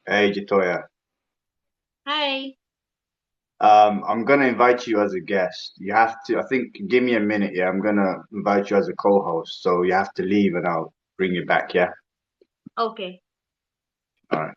Hey, Jitoya. Hi. I'm gonna invite you as a guest. You have to, I think, give me a minute, yeah. I'm gonna invite you as a co-host, so you have to leave and I'll bring you back, yeah? Okay. All right.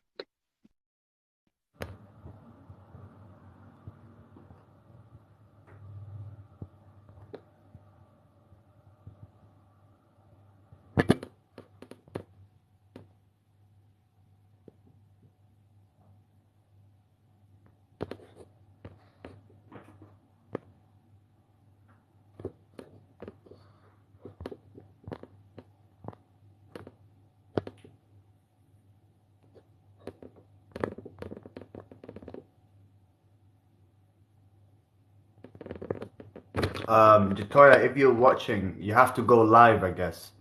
Jitoya, if you're watching, you have to go live, I guess.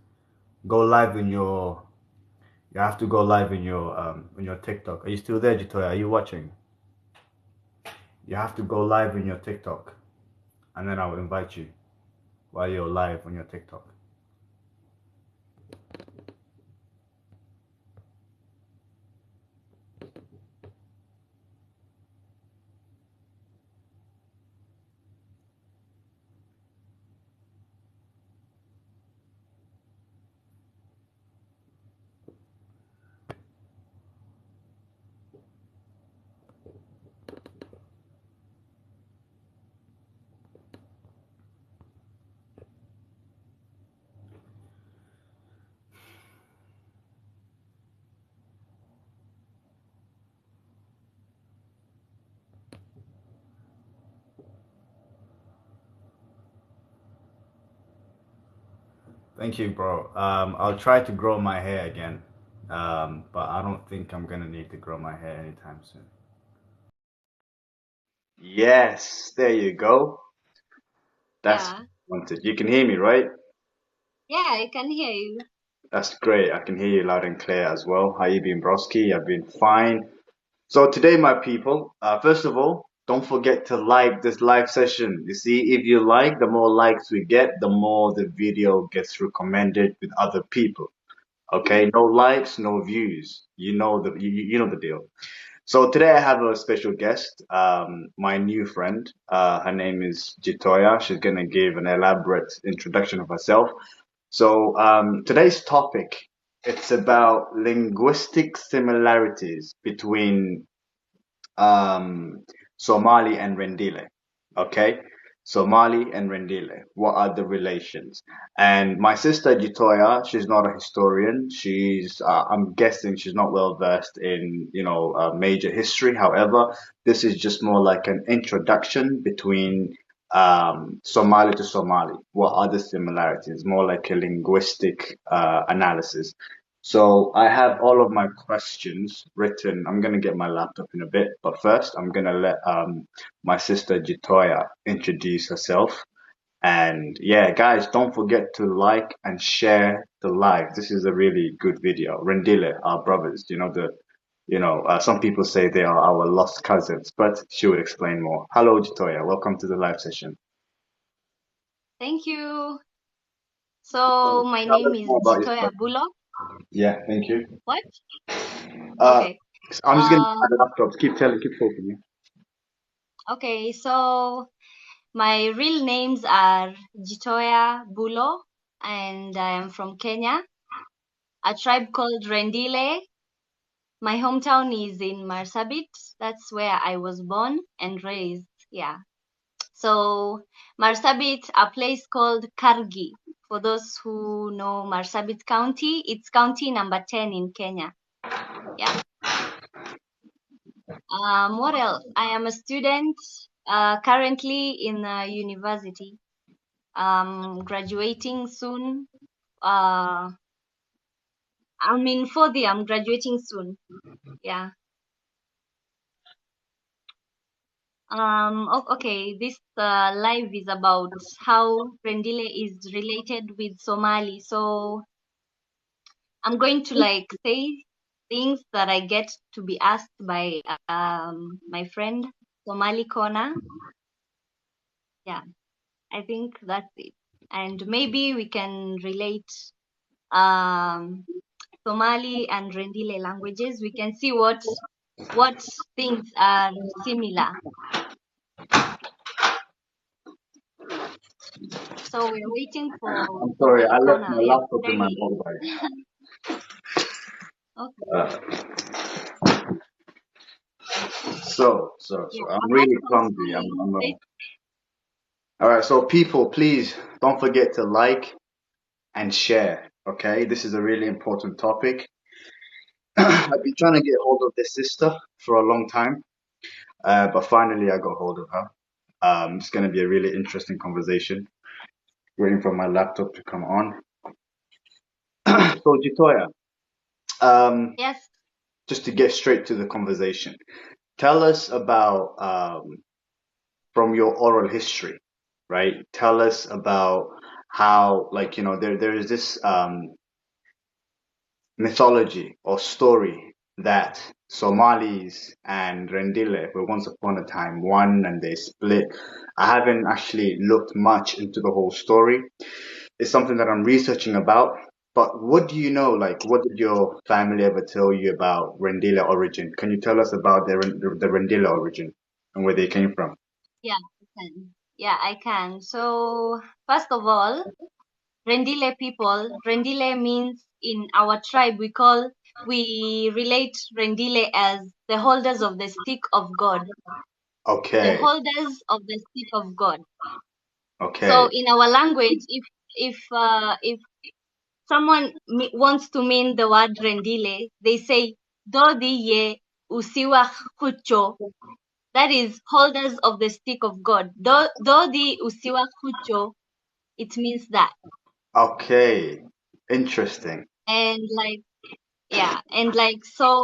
Go live in your, you have to go live in your TikTok. Are you still there, Jitoya? Are you watching? You have to go live in your TikTok, and then I'll invite you while you're live on your TikTok. Thank you, bro. I'll try to grow my hair again, but I don't think I'm gonna need to grow my hair anytime soon. Yes, there you go. That's Yeah. wanted. You can hear me, right? Yeah, I can hear you. That's great. I can hear you loud and clear as well. How you been, broski? I've been fine. So today, my people, first of all, don't forget to like this live session. You see, if you like, the more likes we get, the more the video gets recommended with other people. Okay, no likes, no views. You know the deal. So today I have a special guest, my new friend. Her name is Jitoya. She's gonna give an elaborate introduction of herself. So today's topic, it's about linguistic similarities between um, Somali and Rendille. Okay, Somali and Rendille. What are the relations? And my sister Gitoya, she's not a historian. I'm guessing she's not well versed in, major history. However, this is just more like an introduction between Somali to Somali. What are the similarities? More like a linguistic analysis. So I have all of my questions written. I'm gonna get my laptop in a bit, but first I'm gonna let my sister Jitoya introduce herself. And yeah, guys, don't forget to like and share the live. This is a really good video. Rendille, our brothers, some people say they are our lost cousins, but she would explain more. Hello, Jitoya. Welcome to the live session. Thank you. So So my tell name us is more about Jitoya yourself. Bulo. Yeah, thank you. What? Uh, Okay. I'm just gonna Uh, add the laptop. Keep talking. okay. So my real names are Jitoya Bulo, and I am from Kenya, a tribe called Rendille. My hometown is in Marsabit. That's where I was born and raised. Yeah. So Marsabit, a place called Kargi. For those who know Marsabit County, it's county number 10 in Kenya. Yeah. What else? I am a student currently in a university. Graduating soon. Uh, I'm in fourth year. I'm graduating soon. Yeah. Okay. This live is about how Rendile is related with Somali. So I'm going to like say things that I get to be asked by my friend Somali Kona. Yeah, I think that's it. And maybe we can relate um Somali and Rendile languages. We can see what what things are similar. So we're waiting for I'm sorry, I left Connor. my Yeah, laptop in my ready. mobile. Okay. Uh, so Yeah. I'm Apart really from clumsy. schooling, they All right. So people, please don't forget to like and share. Okay, this is a really important topic. I've been trying to get hold of this sister for a long time, but finally I got hold of her. It's going to be a really interesting conversation. Waiting for my laptop to come on. So Jitoya, um, yes. just to get straight to the conversation, tell us about from your oral history, right? Tell us about how, like, there is this mythology or story that Somalis and Rendille were once upon a time one and they split. I haven't actually looked much into the whole story. It's something that I'm researching about. But what do you know? Like, what did your family ever tell you about Rendille origin? Can you tell us about the Rendille origin and where they came from? Yeah, I can. Yeah, I can. So first of all, Rendille people. Rendille means in our tribe we relate Rendille as the holders of the stick of God. The Okay, holders of the stick of God. So okay, in our language, if someone wants to mean the word Rendille, they say Dodi ye usiwa hucho. That is holders of the stick of God. Dodi usiwa hucho. It means that. okay. Interesting. And like yeah, and like so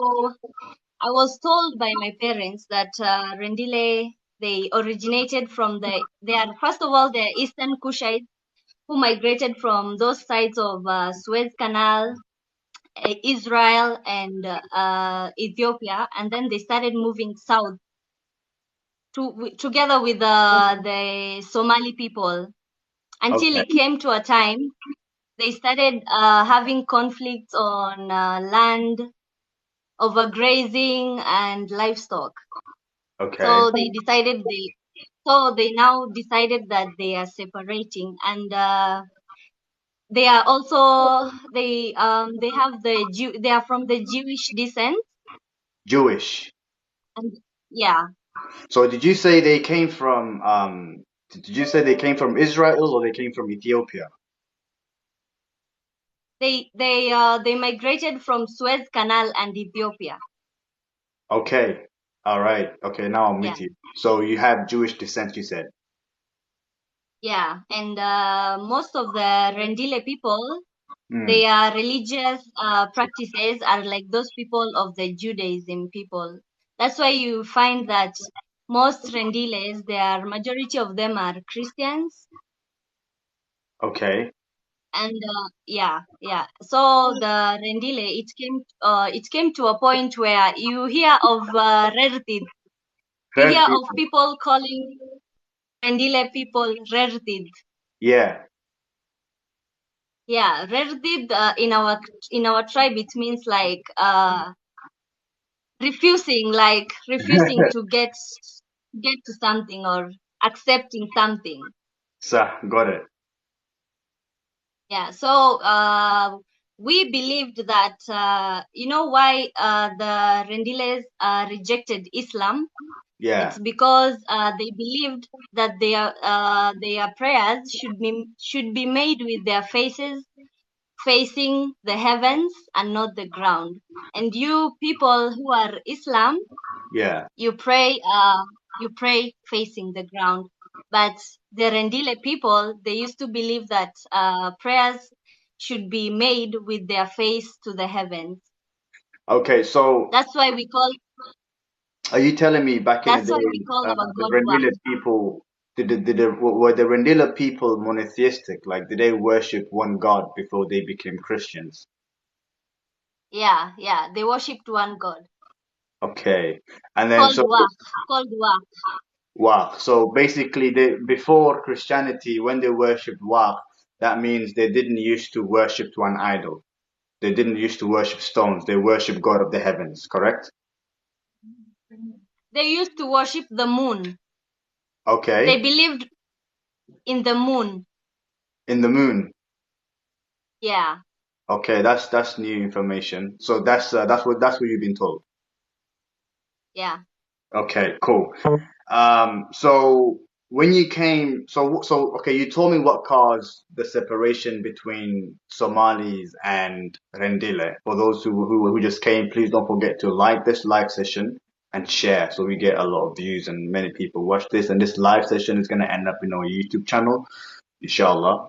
I was told by my parents that Rendile they originated from they are first of all they're Eastern Kushites who migrated from those sides of Suez Canal, Israel, and Ethiopia, and then they started moving south together with the Somali people until Okay, it came to a time they started having conflicts on land, overgrazing, and livestock. okay, So they now decided that they are separating, and they are also they have they are from the Jewish descent, Jewish. and yeah, So did you say they came from did you say they came from Israel or they came from Ethiopia? they migrated from Suez Canal and Ethiopia. Okay. All right. Okay, now I'm Yeah, with you. So you have Jewish descent, you said. yeah, and most of the Rendile people, Hmm. their religious practices are like those people of the Judaism people. That's why you find that most Rendiles, their majority of them are Christians. Okay. And yeah. So the Rendile, it came to a point where you hear of Rertid. You Red hear of people. people calling Rendile people Rertid. Yeah. Yeah, Rertid in our tribe it means like refusing to get to something or accepting something. So got it. Yeah, so we believed that you know why the Rendiles rejected Islam. Yeah. It's because they believed that their prayers should be made with their faces facing the heavens and not the ground. And you people who are Islam, Yeah. you pray facing the ground. But the Rendile people, they used to believe that prayers should be made with their face to the heavens. Okay, so That's why we call are you telling me back in the that's why we day, call our the god Wah. Rendile people were the Rendile people monotheistic? Like, did they worship one God before they became Christians? Yeah, they worshipped one god Okay. And then called so Wah, called Wah. Wow. So basically, they before Christianity, when they worshipped Wa, that means they didn't used to worship one idol. They didn't used to worship stones. They worship God of the heavens, correct? They used to worship the moon. Okay. They believed in the moon. In the moon. Yeah. Okay, that's new information. So that's what you've been told. Yeah. Okay, cool. So when you came, okay, you told me what caused the separation between Somalis and Rendille. For those who just came, please don't forget to like this live session and share so we get a lot of views and many people watch this. And this live session is going to end up in our YouTube channel, inshallah.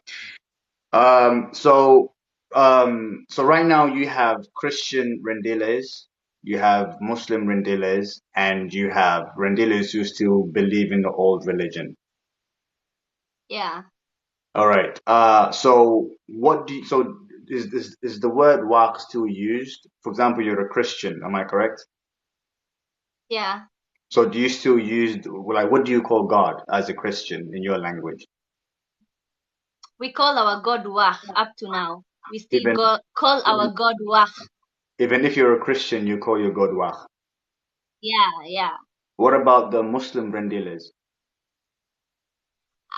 Um, so, so right now you have Christian Rendiles, you have Muslim Rendiles, and you have Rendiles who still believe in the old religion. Yeah. All right. So so is the word waq still used? For example, you're a Christian, am I correct? Yeah. So do you still use, like, what do you call God as a Christian in your language? We call our God Wah up to now. We still Even call our God Wah. even if you're a Christian, you call your God waq. Yeah, yeah. What about the Muslim Rendiles?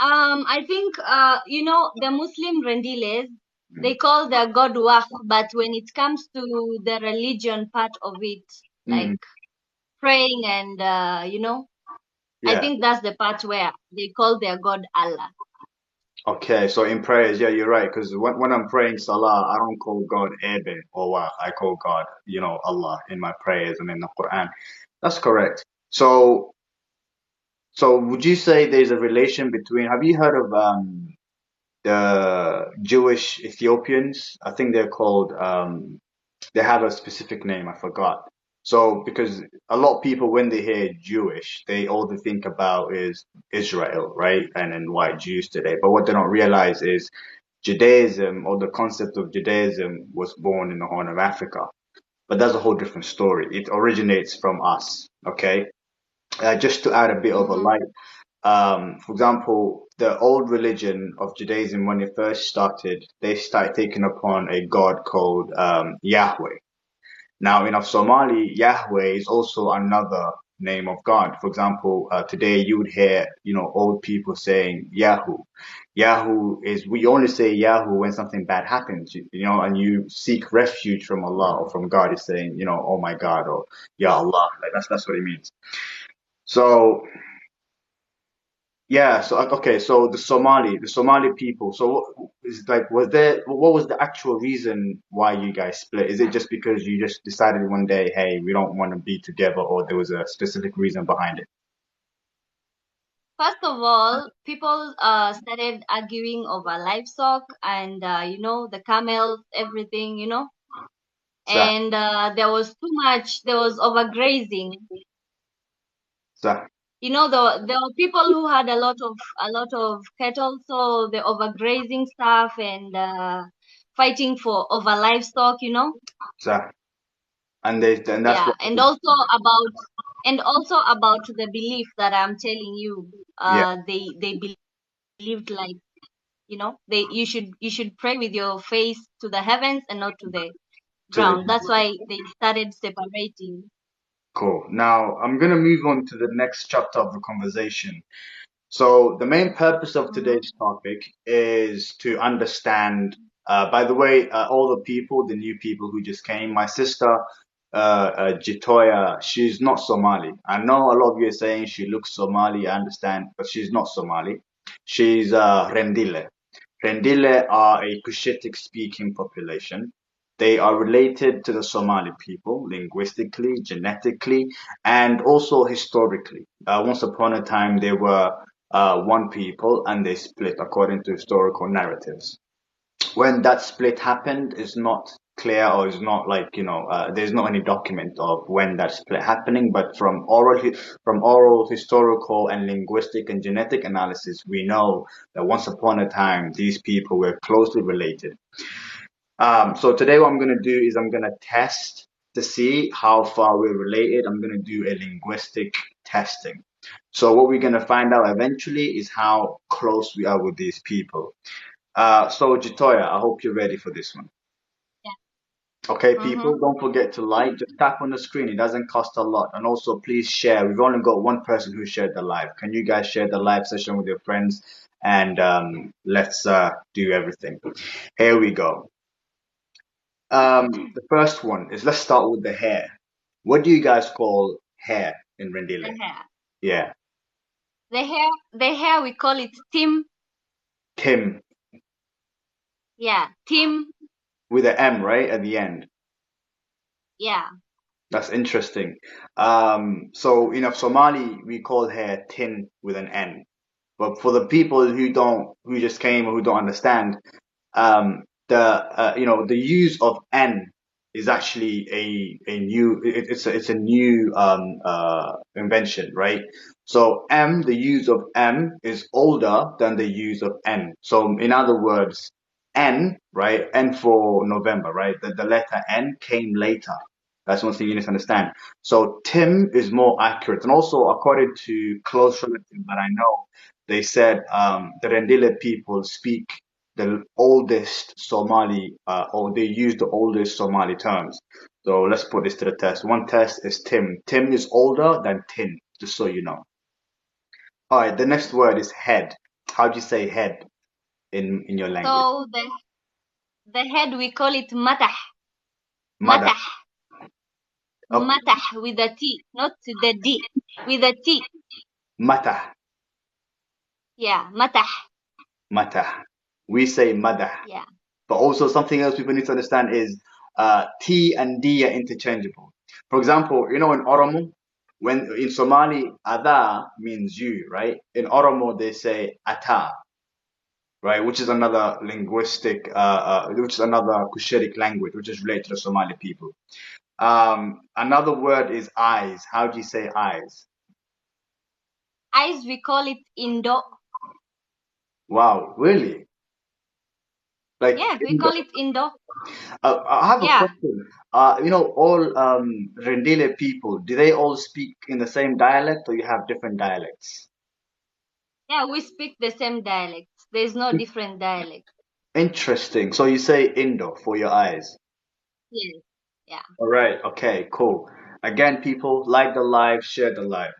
I think the Muslim Rendiles, they call their God Wah, but when it comes to the religion part of it, Mm, like praying and I yeah. think that's the part where they call their God Allah. Okay, so in prayers, yeah, you're right. Because when I'm praying Salah, I don't call God Ebe or Wa. I call God, Allah in my prayers and in the Quran. That's correct. So would you say there's a relation between? Have you heard of the Jewish Ethiopians? I think they're called. They have a specific name. I forgot. So because a lot of people when they hear Jewish, all they think about is Israel, right? And then white Jews today. But what they don't realize is Judaism or the concept of Judaism was born in the Horn of Africa. But that's a whole different story. It originates from us, okay? Just to add a bit of a Mm-hmm. light, for example, the old religion of Judaism, when it first started, they started taking upon a god called Yahweh. Now, in of Somali, Yahweh is also another name of God. For example, today you would hear, old people saying Yahoo. Yahoo is, we only say Yahoo when something bad happens, and you seek refuge from Allah or from God is saying, oh my God, or Ya Allah. Like that's what it means. So, yeah, so okay, so the Somali people. So is like what was the actual reason why you guys split? Is it just because you just decided one day, hey, we don't want to be together, or there was a specific reason behind it? First of all, people started arguing over livestock and the camels, everything, So, and there was overgrazing. so, There were people who had a lot of cattle, so the overgrazing stuff and fighting for over livestock, so, and that's Yeah, what, and also about the belief that I'm telling you. yeah, They believed, like, you should pray with your face to the heavens and not to the to the ground. That's why they started separating. cool. Now I'm gonna move on to the next chapter of the conversation. So the main purpose of Mm-hmm. today's topic is to understand. By the way, all the people, the new people who just came, my sister, Jitoya, she's not Somali. I know a lot of you are saying she looks Somali. I understand, but she's not Somali. She's Rendille. Rendille are a Cushitic speaking population. They are related to the Somali people linguistically, genetically, and also historically. Once upon a time, they were one people and they split according to historical narratives. When that split happened, is not clear or is not like, there's not any document of when that split happening, but from oral historical and linguistic and genetic analysis, we know that once upon a time, these people were closely related. So today what I'm going to do is I'm going to test to see how far we're related. I'm going to do a linguistic testing. So what we're going to find out eventually is how close we are with these people. So Jitoya, I hope you're ready for this one. Yeah. Okay, people, Mm-hmm. don't forget to like. Just tap on the screen. It doesn't cost a lot. And also, please share. We've only got one person who shared the live. Can you guys share the live session with your friends? And let's do everything. Here we go. The first one is let's start with the hair. What do you guys call hair in The Rendille? hair. Yeah, The hair we call it Tim. Tim Yeah, Tim. with an M, right, at the end. Yeah. That's interesting. So in Somali, we call hair tin with an N. But for the people who just came or who don't understand, the use of n is actually a new it's a new invention, right? So the use of m is older than the use of n. So in other words, n, right? N for November, right? The letter n came later. That's one thing you need to understand. So Tim is more accurate, and also according to close relatives that I know, they said the Rendille people speak the oldest Somali, or they use the oldest Somali terms. So let's put this to the test. One test is Tim. Tim is older than Tin, just so you know. All right, the next word is head. How do you say head in your language? So the head we call it matah. Mother. Matah. Okay. Matah with a T, not the D. With a T. Mata. Yeah, matah. Mata. We say mother. Yeah. But also something else people need to understand is T and D are interchangeable. For example, in Oromo, when in Somali, ada means you, right? In Oromo, they say ata, right? Which is another which is another Cushitic language, which is related to Somali people. Another word is eyes. How do you say eyes? Eyes we call it Indo. Wow, really? Like, Yeah, we call it Indo. I have a Yeah. question. All Rendille people, do they all speak in the same dialect or you have different dialects? Yeah, we speak the same dialect. There's no different dialect. Interesting. So you say Indo for your eyes. Yes. Yeah. All right. Okay, cool. Again, people, like the live, share the live.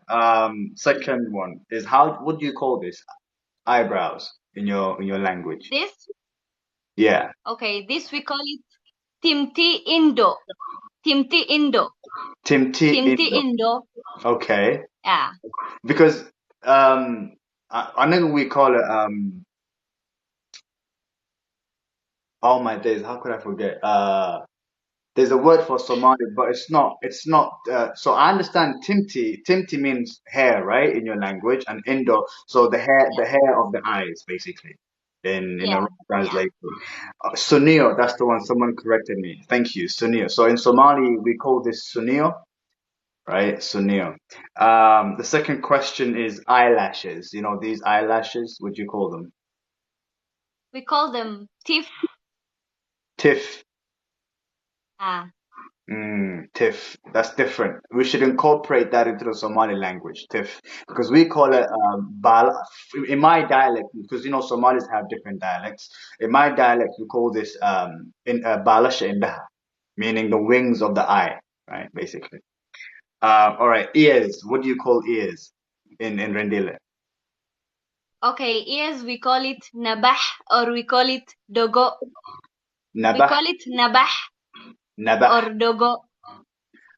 Second one is what do you call this? Eyebrows in your language. This, Yeah. okay, this we call it Timti Indo. Timti Indo. Timti Timti Indo. Indo. Okay. Yeah. Because I know we call it oh my days, how could I forget? There's a word for Somali, but it's not so I understand Timti means hair, right, in your language, and Indo, so the hair of the eyes, basically, in a Yeah. rough Yeah. translation. Sunio, that's the one, someone corrected me. Thank you, Sunio. So in Somali we call this Sunio, right? Sunio. The second question is eyelashes. These eyelashes, what do you call them? We call them Tif. Tiff. Ah. Tiff. That's different. We should incorporate that into the Somali language, Tiff, because we call it bal. In my dialect, because Somalis have different dialects. In my dialect, we call this in balasha indaha, meaning the wings of the eye, right? Basically. All right, ears. What do you call ears in Rendille? Okay, ears we call it Nabah or we call it Dogo. We Nabah, call it Nabah nabah. or Dogo. I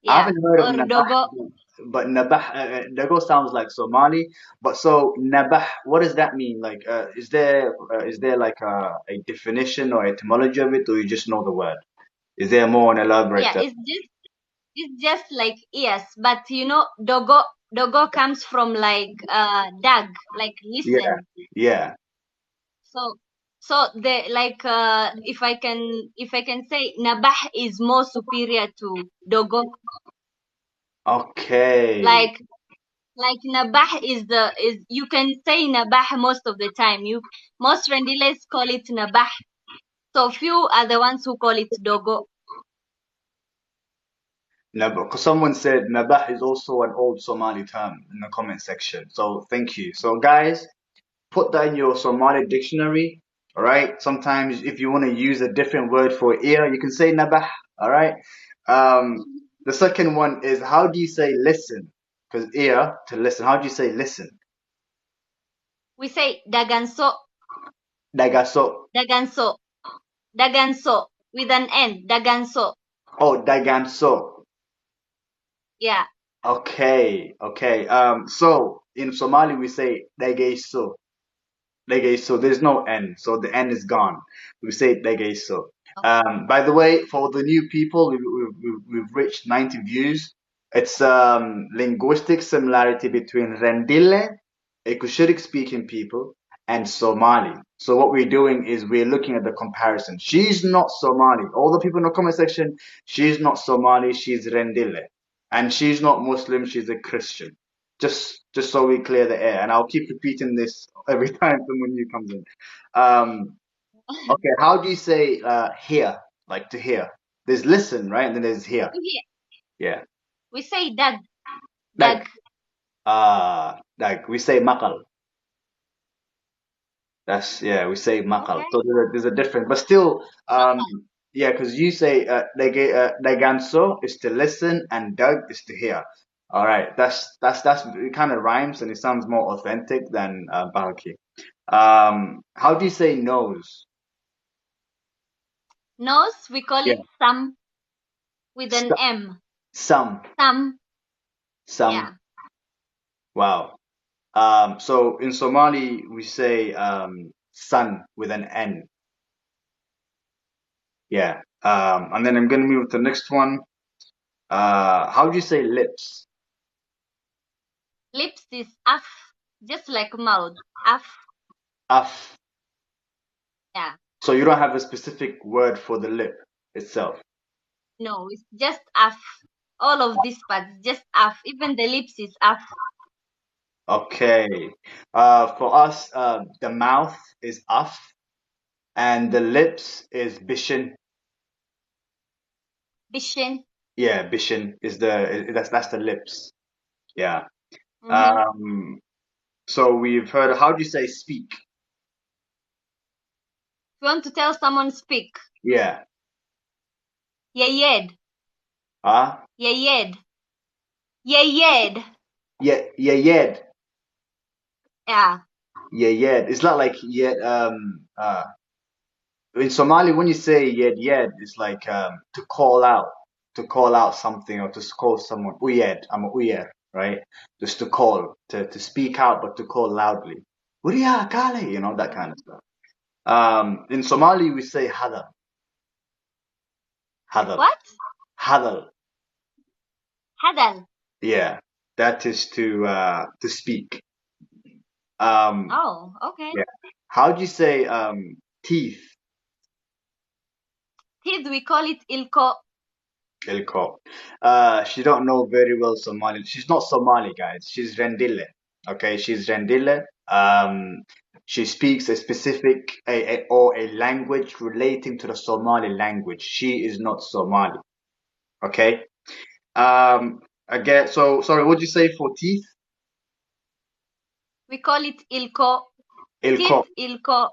Yeah. haven't heard of Or Nabah, Dogo. but Nabah, Dago sounds like Somali. But so Nabah, what does that mean? Like, is there like a definition or etymology of it, or you just know the word? Is there more an elaborate? Yeah, it's just like ears, but Dogo comes from like dag, like Yeah, listen. yeah. So the like if I can say Nabah is more superior to Dogo. Okay. Like Nabah is you can say Nabah most of the time. Most Rendiles call it Nabah. So few are the ones who call it Dogo. Nabah, because someone said Nabah is also an old Somali term in the comment section. So thank you. So guys, put that in your Somali dictionary. All right. Sometimes if you want to use a different word for ear, you can say Nabah. All right. Um, the second one is how do you say listen? Because ear to listen. How do you say listen? We say daganso, Dagaso. daganso, daganso with an N, daganso. Oh, daganso. Yeah. Okay, okay. So in Somali we say dageso. Dageso. There's no N, so the N is gone. We say dageso. By the way, for the new people, we've reached 90 views. It's linguistic similarity between Rendille, a Cushitic speaking people, and Somali. So what we're doing is we're looking at the comparison. She's not Somali. All the people in the comment section, she's not Somali, she's Rendille. And she's not Muslim, she's a Christian. Just so we clear the air. And I'll keep repeating this every time someone new comes in. Um, okay, how do you say hear? Like to hear. There's listen, right? And then there's hear. Yeah. Yeah. We say dag, Dag. dag. Dag. We say makal. That's yeah, we say makal. Okay. So there's a difference, but still, yeah, because you say daganso is to listen and dag is to hear. All right, that's it kind of rhymes and it sounds more authentic than Bahaki. How do you say nose? Nose, we call Yeah, it sam with an some, M. some, Sam. some. Yeah. Wow. So in Somali we say sun with an N. Yeah. And then I'm gonna move to the next one. How do you say lips? Lips is af, just like mouth. Af. Af. Yeah. So you don't have a specific word for the lip itself. No, it's just af. All of these parts, just af. Even the lips is af. Okay. For us, the mouth is af, and the lips is bishin. Bishin. Yeah, bishin is that's the lips. Yeah. Mm-hmm. Um. So we've heard. How do you say speak? If you want to tell someone speak, Yeah. yeyed, Ah. yeyed, yeyed. Yeah. Yeah. Yed. Yeah. Yeah. Yed. It's not like yet. In Somali, when you say yed, it's like to call out something or to call someone uyed. I'm a uyer, right? Just to call, to speak out, but to call loudly. Uriya kale, that kind of stuff. In Somali, we say hadal, hadal, What? hadal. Hadal. Yeah, that is to speak. Um, Oh, okay. yeah. How do you say teeth? Teeth, we call it ilko. Ilko. She don't know very well Somali. She's not Somali, guys. She's Rendille. Okay, she's Rendille. She speaks a specific or a language relating to the Somali language. She is not Somali. Okay. Again. So sorry. What did you say for teeth? We call it ilko. Ilko. Teeth, ilko.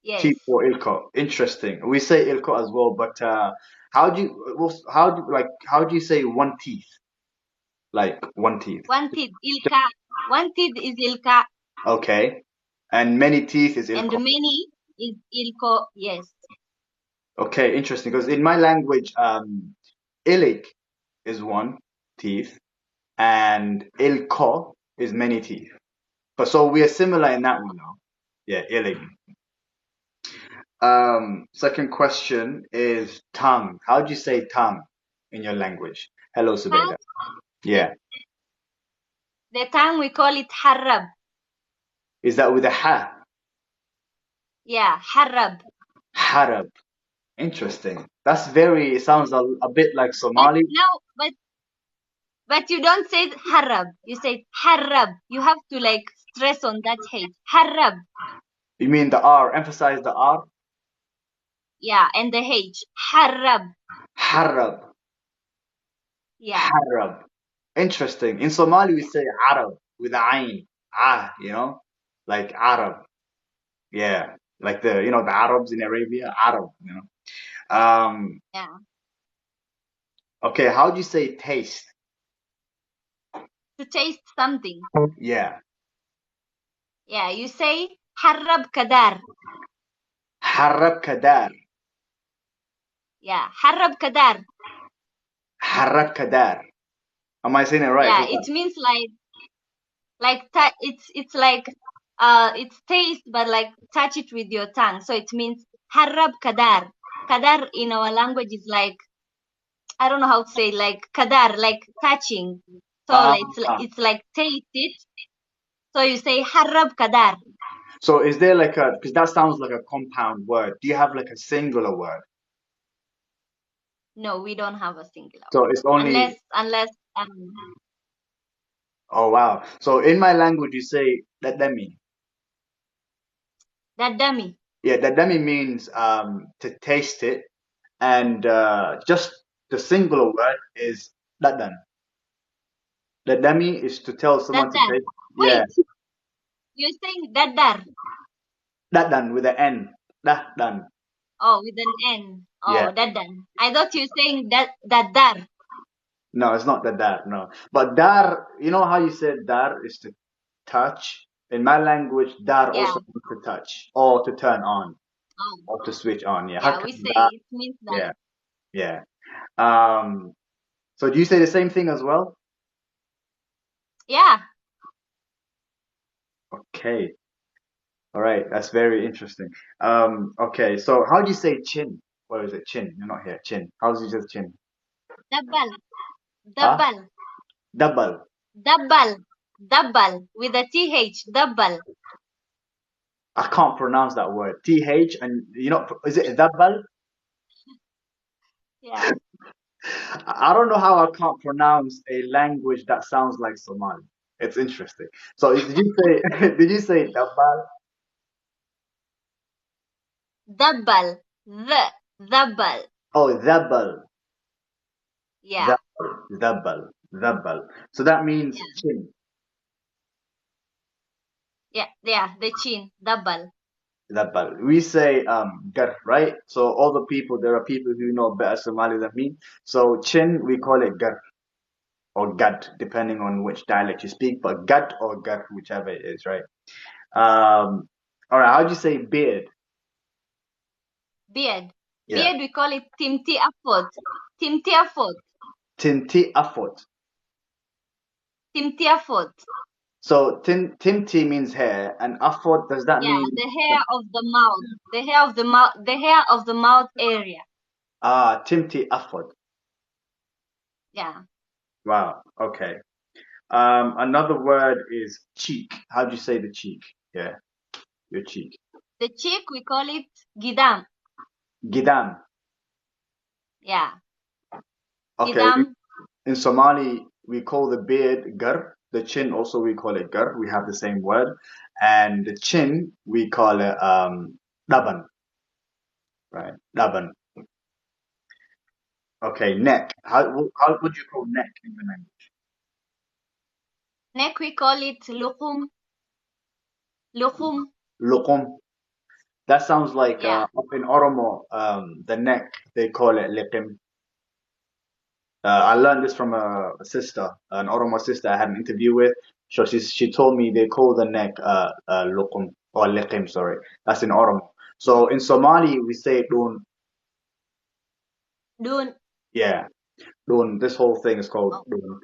Yes. Teeth or Ilko. Interesting. We say Ilko as well, but how do you say one teeth? Like one teeth. One teeth, ilka. One teeth is ilka. Okay. And many teeth is And ilko. many is ilko. Yes. Okay, interesting. Because in my language, ilik is one teeth, and ilko is many teeth. But so we are similar in that one now. Yeah, ilik. Second question is tongue. How do you say tongue in your language? Hello, Subeda. Tongue, Yeah. the tongue, we call it harab. Is that with a ha? Yeah, harab. Harab. Interesting. That's very, it sounds a bit like But Somali. now, but you don't say harab. You say harab. You have to like stress on that H. Harab. You mean the R, emphasize the R? Yeah, and the H. Harab. Harab. Yeah. Arab. Interesting. In Somali, we say Arab with a ayn. Like Arab. Yeah. Like the Arabs in Arabia, Arab. Yeah. Okay, how do you say taste? To taste something. Yeah. Yeah, you say حرب كدار. حرب كدار. Yeah, حرب كدار. حرب كدار. Am I saying it right? Yeah, it means it's like it's taste, but like touch it with your tongue. So it means حرب كدار. Kadar in our language is like, I don't know how to say, like kadar, like touching. So Ah. it's like taste it. So you say حرب كدار. So is there like a, because that sounds like a compound word. Do you have like a singular word? No, we don't have a singular So word. it's only, Unless oh wow. So in my language you say dadami. that dummy. Yeah, dadami means to taste it, and just the singular word is dadan. Dadami is to tell someone to Dadar. taste. Yeah, Wait, you're saying dadar. dadan with an N. Dadan. Oh, with an N. Yeah. Oh, dadan. I thought you were saying dadar. No, it's not the dar, no. But dar, you know how you said dar is to touch? In my language, dar Yeah. also means to touch or to turn on Oh, or to switch on. Yeah. yeah. We Hakan say dar. it means that. Yeah. Yeah. Um, so do you say the same thing as well? Yeah. Okay. All right. That's very interesting. Okay. So how do you say chin? What is it? Chin. You're not here. Chin. How's it just chin? Dabbal. Huh? Dabbal. Double. Dabbal. Dabbal. With a TH. Dabbal. I can't pronounce that word. TH and you know, is it double? Yeah. I don't know how I can't pronounce a language that sounds like Somali. It's interesting. So did you say did you say Dabal? Dabbal. Dabbal. Oh, Zabal. Yeah. Zabal. Zabal. Zabal. So that means Yeah. chin. Yeah. Yeah. The chin. Dabbal. Zabal. We say gar, right? So all the people, there are people who know better Somali than me. So chin, we call it gar or gad, depending on which dialect you speak, but gad or gar, whichever it is, right? All right, how do you say beard? Beard. Yeah. Beard, we call it timti afot. Timti afot. Tinti afot. Timti afot. So Timti means hair, and afot, does that Yeah. mean The hair of the mouth. The hair of the mouth. The hair of the mouth area. Timti afot? Yeah. Wow. Okay. Another word is cheek. How do you say the cheek? Yeah, your cheek. The cheek, we call it gidam. Gidam. Yeah. Okay. Gidam. In Somali, we call the beard gar. The chin also we call it gar. We have the same word, and the chin we call it daban. Right. Daban. Okay. Neck. How would you call neck in your language? Neck, we call it lukum. Lukum. Luqum. That sounds like Yeah. up in Oromo, the neck, they call it liqim. I learned this from a sister, an Oromo sister I had an interview with. So she told me they call the neck luqum or liqim, sorry. That's in Oromo. So in Somali, we say dun. Dun. Yeah, dun. This whole thing is called Oh. dun.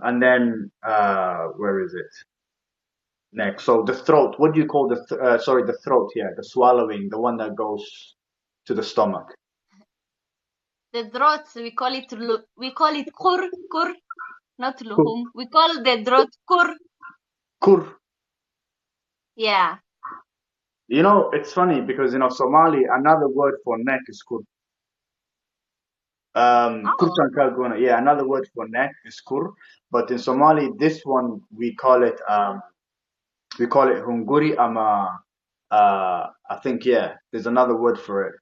And then, where is it? Neck. So the throat, what do you call sorry, the throat here, the swallowing, the one that goes to the stomach? The throat, we call it kur, not luhum. We call the throat kur. Kur. Yeah. You know, it's funny because Somali, another word for neck is kur. Oh. Kurchan kalguna. Yeah, another word for neck is kur. But in Somali, this one we call it hunguri ama. I think yeah, there's another word for it.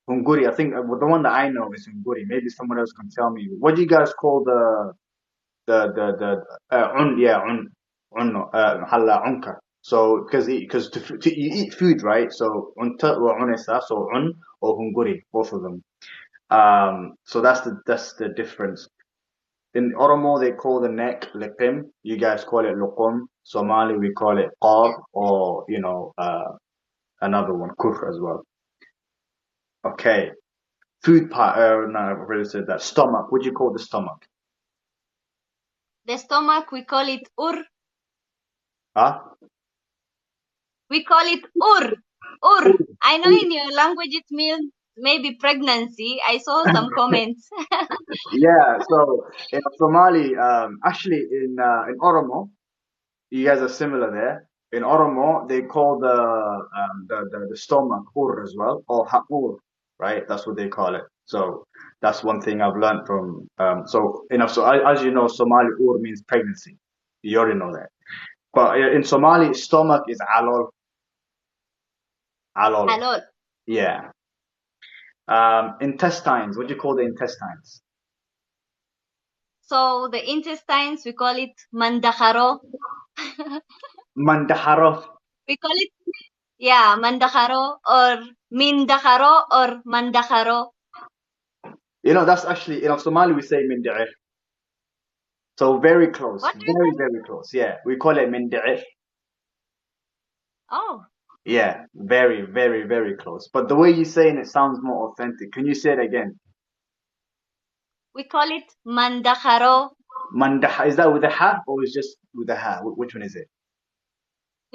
Hunguri. I think the one that I know is hunguri. Maybe someone else can tell me. What do you guys call halla unka. So because you eat food, right? So unta or unesa, so un or hunguri, both of them. So that's the difference. In Oromo, they call the neck lepim. You guys call it luqum. Somali, we call it qab, or another one, kufr as well. Okay. Food part. No, I've already said that. Stomach. What do you call the stomach? The stomach, we call it ur. Huh? We call it ur. Ur. I know in your language it means maybe pregnancy. I saw some comments. Yeah. So in Somali, actually in Oromo, you guys are similar there. In Oromo, they call the stomach ur as well, or ha'ur, right? That's what they call it. So that's one thing I've learned from. As you know, Somali ur means pregnancy. You already know that. But in Somali, stomach is alol. Alol. Alol. Yeah. Intestines. What do you call the intestines? So the intestines, we call it mandakaro. Mandaharo. We call it, yeah, mandakaro or mindakaro or mandakaro. That's actually, Somali we say mindi'ir. So very close. What? Very, very close. Yeah. We call it mindi'ir. Oh, Yeah. Very, very, very close. But the way you're saying it sounds more authentic. Can you say it again? we call it mandakaro Mandah. Is that with a ha or is just with a ha? Which one is it?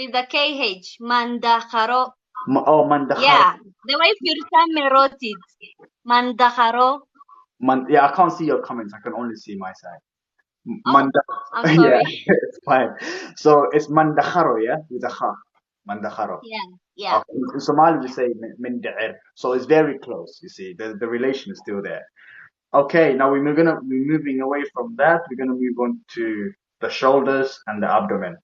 with the KH. Mandakaro. Oh, mandaharo. Yeah, the way Firsame wrote it. Mandakaro. Yeah, I can't see your comments. I can only see my side. Oh, Manda. I'm Yeah, sorry. it's fine. So it's mandaharo, yeah, with a ha. Mandaharo. Yeah, yeah. In Somali we say mindi'ir. So it's very close. You see, the relation is still there. Okay, now we're moving away from that. We're gonna move on to the shoulders and the abdomen.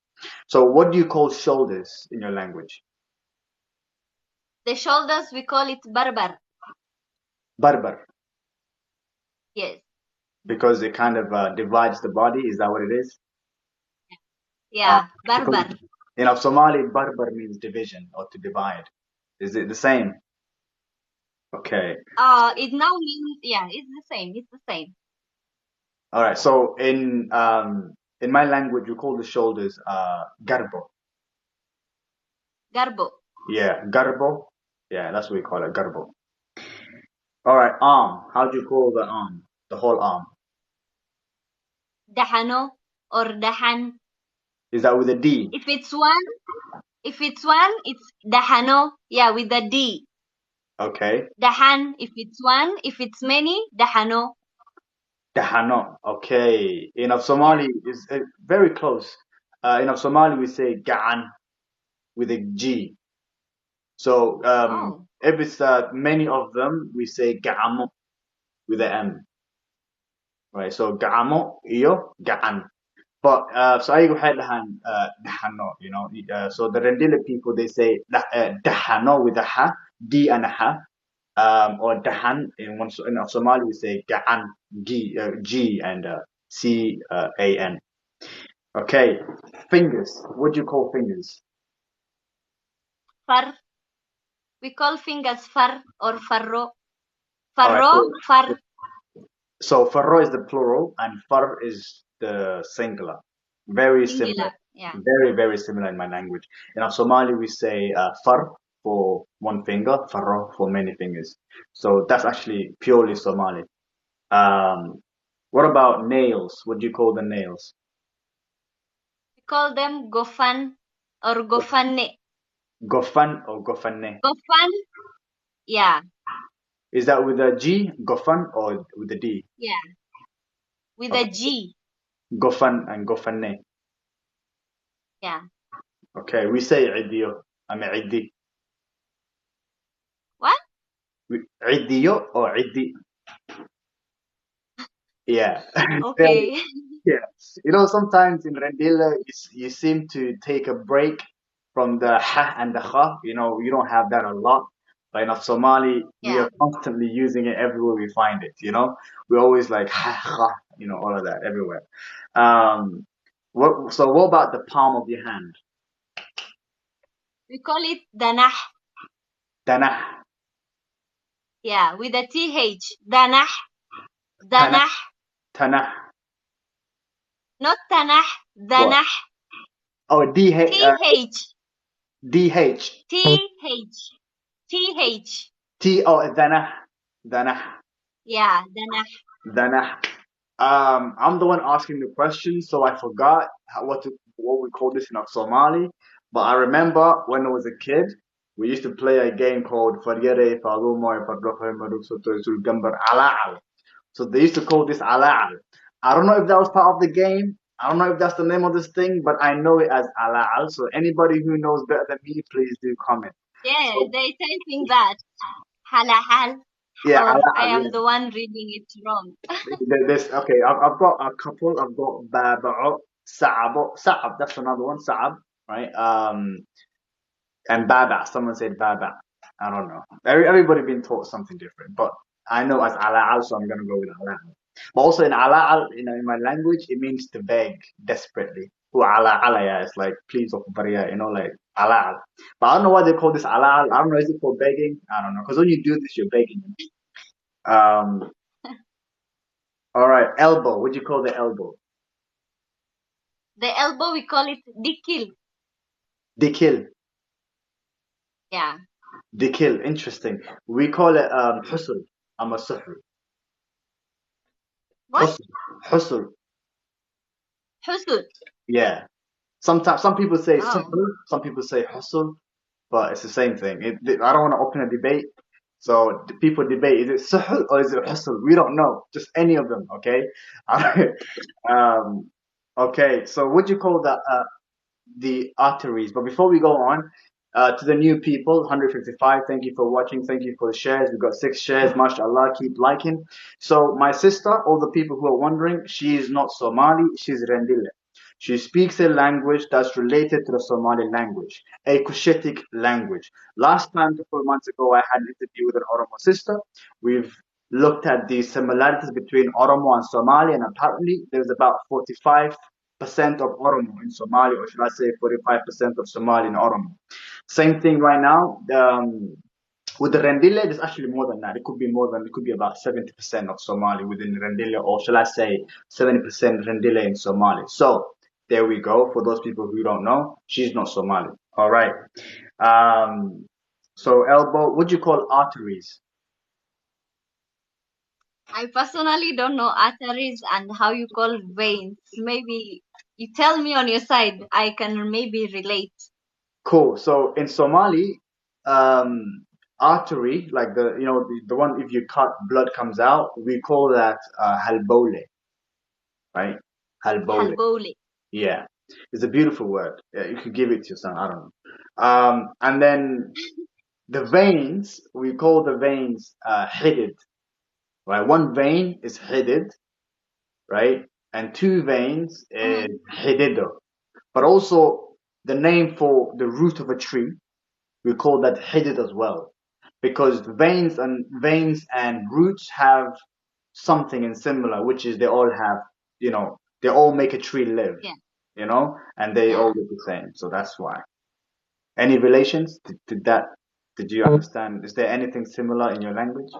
So what do you call shoulders in your language? The shoulders, we call it barbar. Barbar, Yes. because it kind of divides the body. Is that what it is? Yeah, Because barbar. Somali, barbar means division or to divide. Is it the same? Okay. It now means, yeah, it's the same. It's the same. All right. So in my language, we call the shoulders garbo. Garbo. Yeah, garbo. Yeah, that's what we call it, garbo. All right, arm. How do you call the arm? The whole arm. Dahano or dahan. Is that with a D? If it's one, it's dahano. Yeah, with the D. Okay. Dahan, if it's one. If it's many, dahano. Dahano. Okay. In Yeah. Somali is very close. In Somali we say gaan with a G. So Oh. if it's many of them, we say gaamo with a M. Right. So gaamo iyo gaan. But so ayaga waxay dhahaan dahano, so the Rendille people they say dahano with a ha, D and a ha, or dahan in Somali we say gaan, G and CAN. Okay, fingers. What do you call fingers? Far. We call fingers far or farro. All right. Farro, far. So farro is the plural and far is the singular. Very similar. Singular. Yeah. Very, very similar in my language. In Somali, we say far for one finger, farro for many fingers. So that's actually purely Somali. What about nails? What do you call the nails? We call them gofan or gofanne. Gofan or gofanne? Gofan. Yeah. Is that with a G, gofan, or with a D? Yeah. With a Okay. G. Gofan and gofanne. Yeah. Okay, we say عديو. I'm a عدي. What? عديو or عدي. Yeah. Okay. Yeah. Sometimes in Rendille, you seem to take a break from the ha and the kha. You don't have that a lot. But in Somali, we Yeah. are constantly using it everywhere we find it. We always like ha, kha, all of that everywhere. So what about the palm of your hand? We call it danah. Danah. Yeah, with a TH. Danah. Tanah. Danah. Tanah. Not Tanah. What? Danah. Oh, TH. DH. TH. TH. Oh, Danah. Danah. Yeah, Danah. Danah. I'm the one asking the question, so I forgot what we call this in Somali. But I remember when I was a kid, we used to play a game called Fariyere Falumo Gambar Ala'al. So they used to call this Ala'al. I don't know if that was part of the game. I don't know if that's the name of this thing, but I know it as Ala'al. So anybody who knows better than me, please do comment. Yeah, So they typing that. Halahal. yeah, Or I Ala'al. am Yeah. the one reading it wrong. This okay. I've got a couple. I've got Baba'o, Sa'abo, Sa'ab. That's another one. Sa'ab, right? And Baba. Someone said Baba. I don't know. Everybody been taught something different, but I know as Ala'al, so I'm gonna go with Ala'al. But also in Ala'al, in my language, it means to beg desperately. Ala'al, yeah, it's like please, Baria, like Ala'al. But I don't know why they call this Ala'al. I don't know. Is it for begging? I don't know. Because when you do this, you're begging. Um. All right. Elbow. What do you call the elbow? The elbow, we call it dikil. Dikil. Yeah. Dikil. Interesting. We call it husul. I'm a suhr. What? Husul. Husul. Husud. Yeah. Sometimes some people say suhr, Oh. some people say husul, but it's the same thing. I don't want to open a debate. So the people debate, is it suhr or is it husul? We don't know. Just any of them, okay? um, okay, so what do you call the arteries? But before we go on, to the new people, 155, thank you for watching. Thank you for the shares. We've got 6 shares. MashaAllah, keep liking. So my sister, all the people who are wondering, she is not Somali, she's Rendille. She speaks a language that's related to the Somali language, a Cushitic language. Last time, a couple of months ago, I had an interview with an Oromo sister. We've looked at the similarities between Oromo and Somali, and apparently there's about 45% of Oromo in Somali, or should I say 45% of Somali in Oromo. Same thing right now. With the Rendille, there's actually more than that. It could be more than, it could be about 70% of Somali within Rendille, or shall I say 70% Rendille in Somali. So there we go. For those people who don't know, she's not Somali. All right. So elbow, what do you call arteries? I personally don't know arteries and how you call veins. Maybe you tell me on your side. I can maybe relate. Cool. So in Somali, artery, like the one if you cut, blood comes out, we call that halbole, right? Halbole. Halbole. Yeah. It's a beautiful word. Yeah, you could give it to your son. I don't know. And then the veins, we call the veins hidid, right? One vein is hidid, right? And 2 veins is hidido. But also the name for the root of a tree, we call that hidid as well, because veins and roots have something in similar, which is they all have, they all make a tree live, Yeah. and they all Yeah. look the same. So that's why. Any relations to that? Did you understand? Is there anything similar in your language?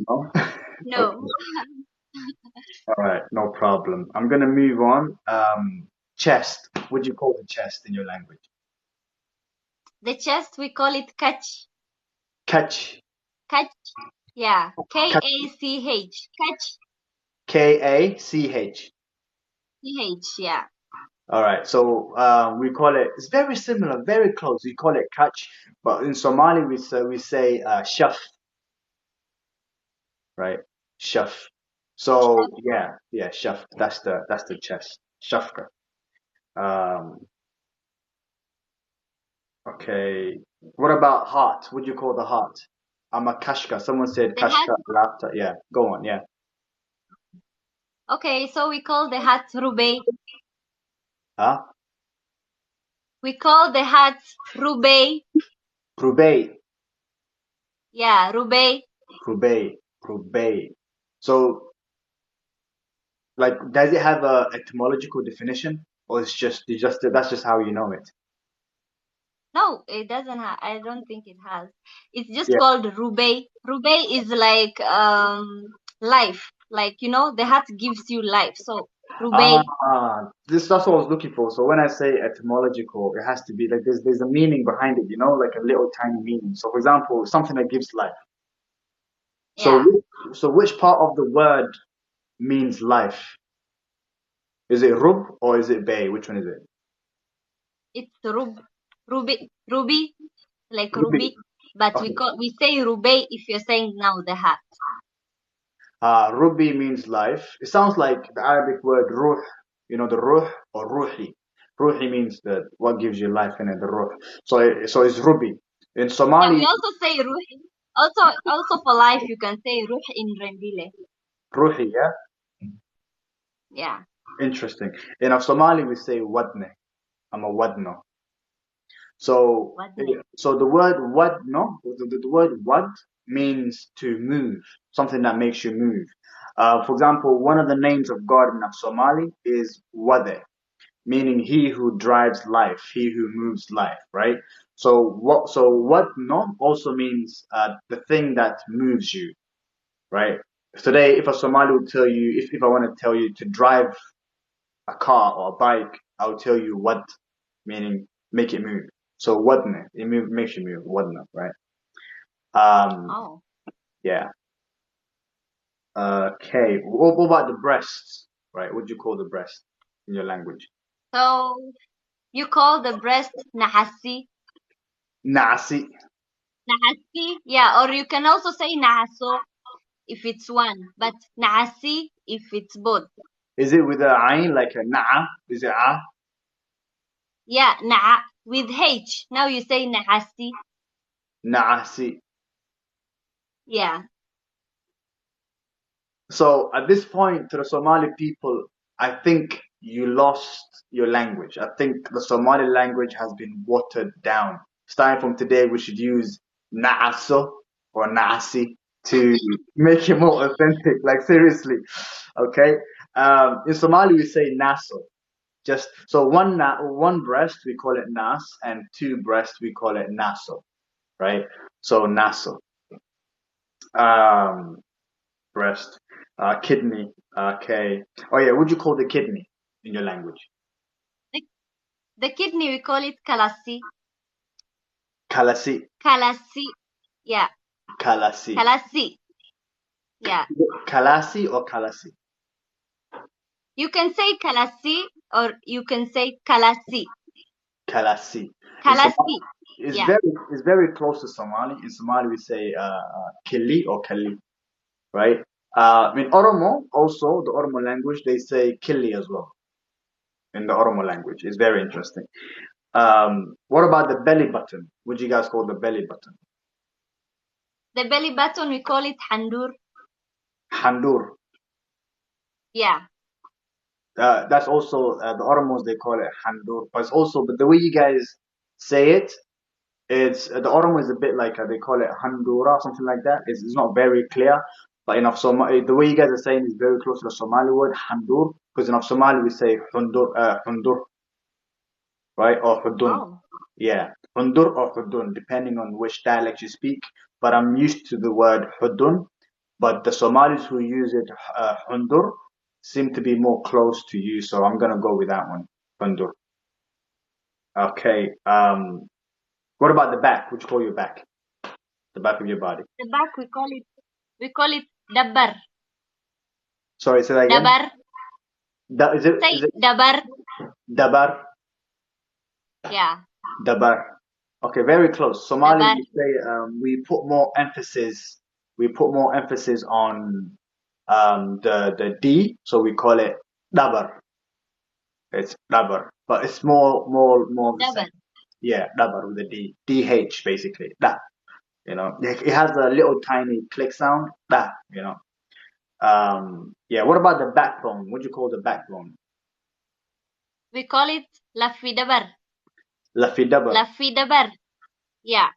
No? Okay. No. All right, no problem. I'm gonna move on. Chest. What do you call the chest in your language? The chest, we call it kach. Kach. Kach. Yeah. Kach. Kach. Kach. Kach. CH. Yeah. All right, so we call it. It's very similar, very close. We call it kach, but in Somali we say shaf, right? Shaf. So yeah, shaf. That's the chest. Shafka. Um, okay. What about heart? What do you call the heart? I'm a kashka. Someone said The hat. kashka laughter. Yeah, go on. Yeah. Okay, so we call the hat rubei. Huh? We call the hat rubei. Rubei. Yeah, rubei. Rubei. So, like, does it have a etymological definition, or it's just that's just how you know it? No, it doesn't have. I don't think it has. It's just Yeah. called rube. Rube is like life. Like, you know, the heart gives you life. So rube. That's what I was looking for. So when I say etymological, it has to be like there's a meaning behind it, you know, like a little tiny meaning. So for example, something that gives life. So Yeah. so which part of the word means life? Is it rub or is it bay? Which one is it? It's ruby, like Ruby. ruby. But Okay. we say rube if you're saying now the heart. Ruby means life. It sounds like the Arabic word ruh, you know, the ruh or ruhi. Ruhi means the what gives you life in it, the ruh. So it's ruby. In Yeah, we Somali, also say ruh. Also for life, you can say ruh in Rendille. ruhi, yeah? Yeah. Interesting. In Somali, we say wadne. I'm a wadno. So, Wasn't it? so the word wadno, the word wad means to move, something that makes you move. For example, one of the names of God in Somali is Wade, meaning he who drives life, he who moves life, right? So what no also means the thing that moves you, right? Today, if a Somali would tell you, if I want to tell you to drive a car or a bike, I'll tell you what, meaning make it move. So wadna, makes you move, wadna, right? Um, Oh. yeah. Okay. What about the breasts, right? What do you call the breast in your language? So you call the breast nahasi. Nasi. Nahasi, yeah, or you can also say nahaso if it's one, but nahasi if it's both. Is it with a ayn like a na'a? Is it a? Yeah, nah with H. Now you say nahasi. Na'asi. Yeah. So at this point, to the Somali people, I think you lost your language. I think the Somali language has been watered down. Starting from today, we should use na'aso or na'asi to make it more authentic. Like seriously, okay? In Somali, we say naso. Just so one breast we call it nas, and two breasts we call it naso, right? So naso. Um, breast, kidney, okay. Oh yeah, what do you call the kidney in your language? The, the kidney we call it kalasi. Kalasi, Kalasi. Yeah. kalasi. Kalasi. Yeah. Kalasi or kalasi? You can say kalasi or you can say kalasi. Kalasi. In Somali, Kalasi. Yeah. it's very close to Somali. In Somali, we say kili or kali, right? In Oromo, also the Oromo language, they say kili as well. In the Oromo language, it's very interesting. What about the belly button? What do you guys call the belly button? The belly button we call it handur. Handur. Yeah. That's also the Oromos they call it Handur, but it's also but the way you guys say it, it's the Oromo is a bit like they call it Handura, something like that. It's not very clear, but enough Somali the way you guys are saying is very close to the Somali word Handur, because enough Somali we say Hundur, right, or Hudun. Oh. Yeah, Hundur or Hudun, depending on which dialect you speak. But I'm used to the word Hudun, but the Somalis who use it, Hundur, seem to be more close to you, so I'm gonna go with that one, Hundur. Okay. What about the back? What you call your back? The back of your body. The back we call it dabar. Sorry, say that again. Dabar. Is it Say is it dabar. dabar? Yeah. Dabar. Okay, very close. Somali, Dabar. we say we put more emphasis. We put more emphasis on the D, so we call it dabar. It's dabar, but it's more of the same. Dabar. Yeah, dabar with a D, DH basically. Da, you know, it has a little tiny click sound. Da, you know. Yeah. What about the backbone? What do you call the backbone? We call it lafi dabar. Lafi dabar. Lafi dabar. Yeah.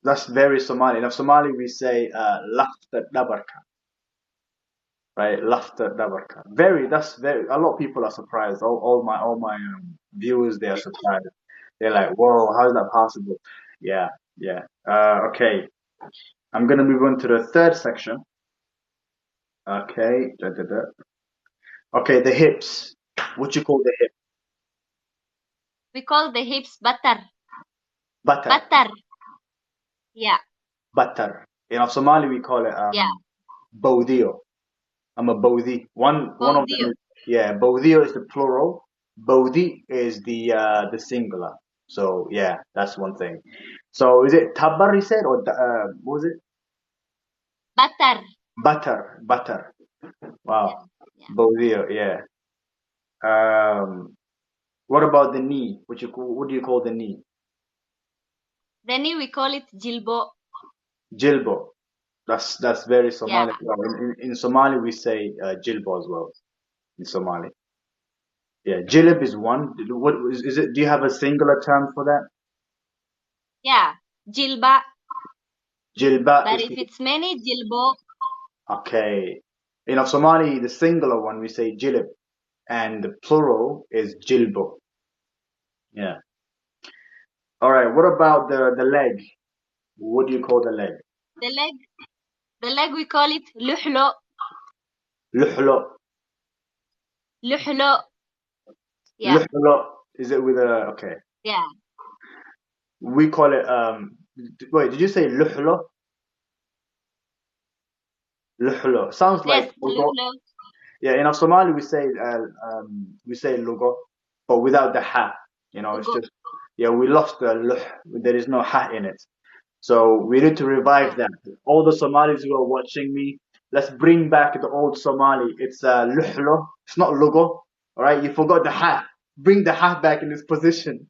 That's very Somali. In Somali, we say lafta dabarka, right? Lafta dabarka. Very. That's very. A lot of people are surprised. All my viewers, they are surprised. They're like, whoa, how is that possible? Yeah, yeah. Okay. I'm gonna move on to the third section. Okay. Da, da, da. Okay, the hips. What you call the hip? We call the hips batar. Butter. Batar. Yeah. Butter. In Somali we call it Yeah. Bowdio. I'm a Bowdi. One of them Baudio. is, yeah, Bowdio is the plural. Bowdi is the singular. So yeah, that's one thing. So is it tabar you said or what was it? Batar. Butter, butter. Yeah. Wow. Yeah. Bowdio, yeah. What about the knee? What do you call the knee? Then we call it jilbo. Jilbo. That's very Yeah. Somali. Well, in Somali we say jilbo as well. In Somali. Yeah, jilib is one. What is it? Do you have a singular term for that? Yeah. Jilba. Jilba But is if it's many, jilbo. okay. In Somali, the singular one we say jilib, and the plural is jilbo. Yeah. All right. What about the leg? What do you call the leg? The leg. The leg we call it luhlo. Luhlo. Luhlo. Yeah. Luhlo. Is it with a okay? Yeah. We call it Wait, did you say luhlo? Luhlo. Sounds Yes. like logo. Luhlo. Yeah, in Somali we say logo, but without the ha. It's Lugo. just yeah, we lost the luh. There is no ha in it. So we need to revive Yeah. that. All the Somalis who are watching me, let's bring back the old Somali. It's luhlo. It's not logo. All right, you forgot the ha. Bring the ha back in its position.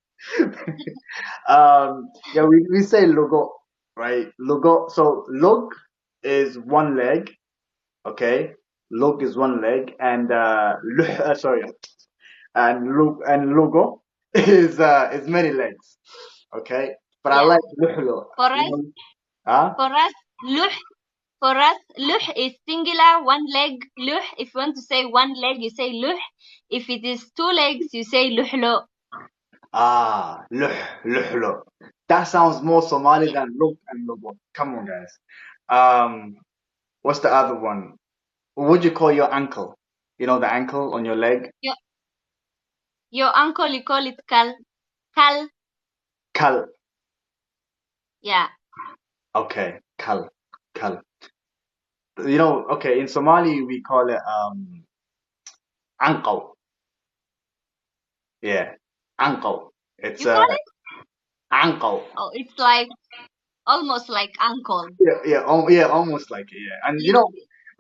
Yeah, we say logo, right? Logo. So log is one leg, okay? Log is one leg, and sorry, and logo is many legs, okay? But I Yeah. like luhlo. For You us, know, huh? for us, luh. For us, luh is singular, one leg. Luh. If you want to say one leg, you say luh. If it is two legs, you say luhlo. Ah, luhlo. That sounds more Somali Yeah. than look and logo. Come on, guys. Um, what's the other one? What would you call your ankle? You know the ankle on your leg? Your, your uncle, you call it kal. Kal. Kal. Yeah. Okay, kal. Kal. Okay, in Somali we call it ankle. Yeah, ankle. It's You call it? ankle. Oh, it's like almost like uncle. Yeah, almost like it, yeah. And Yeah.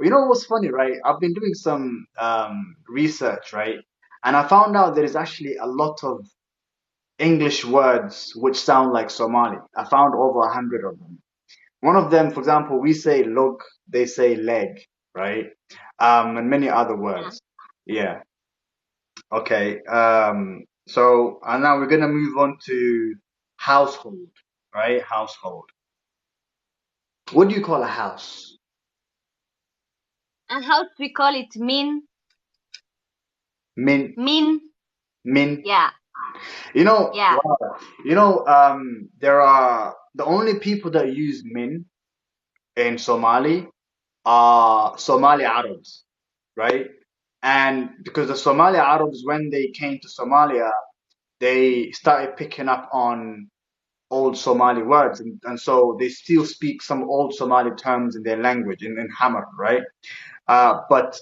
you know what's funny, right? I've been doing some research, right? And I found out there is actually a lot of English words which sound like Somali. I found over 100 of them. One of them, for example, we say log, they say leg, right? And many other Yeah. words. Yeah. Okay. So and now we're gonna move on to household, right? Household. What do you call a house? And how we call it min. Min, Min. min. Yeah. Yeah. Wow. There are the only people that use min in Somali are Somali Arabs, right? And because the Somali Arabs, when they came to Somalia, they started picking up on old Somali words, and so they still speak some old Somali terms in their language in Hamar, right? But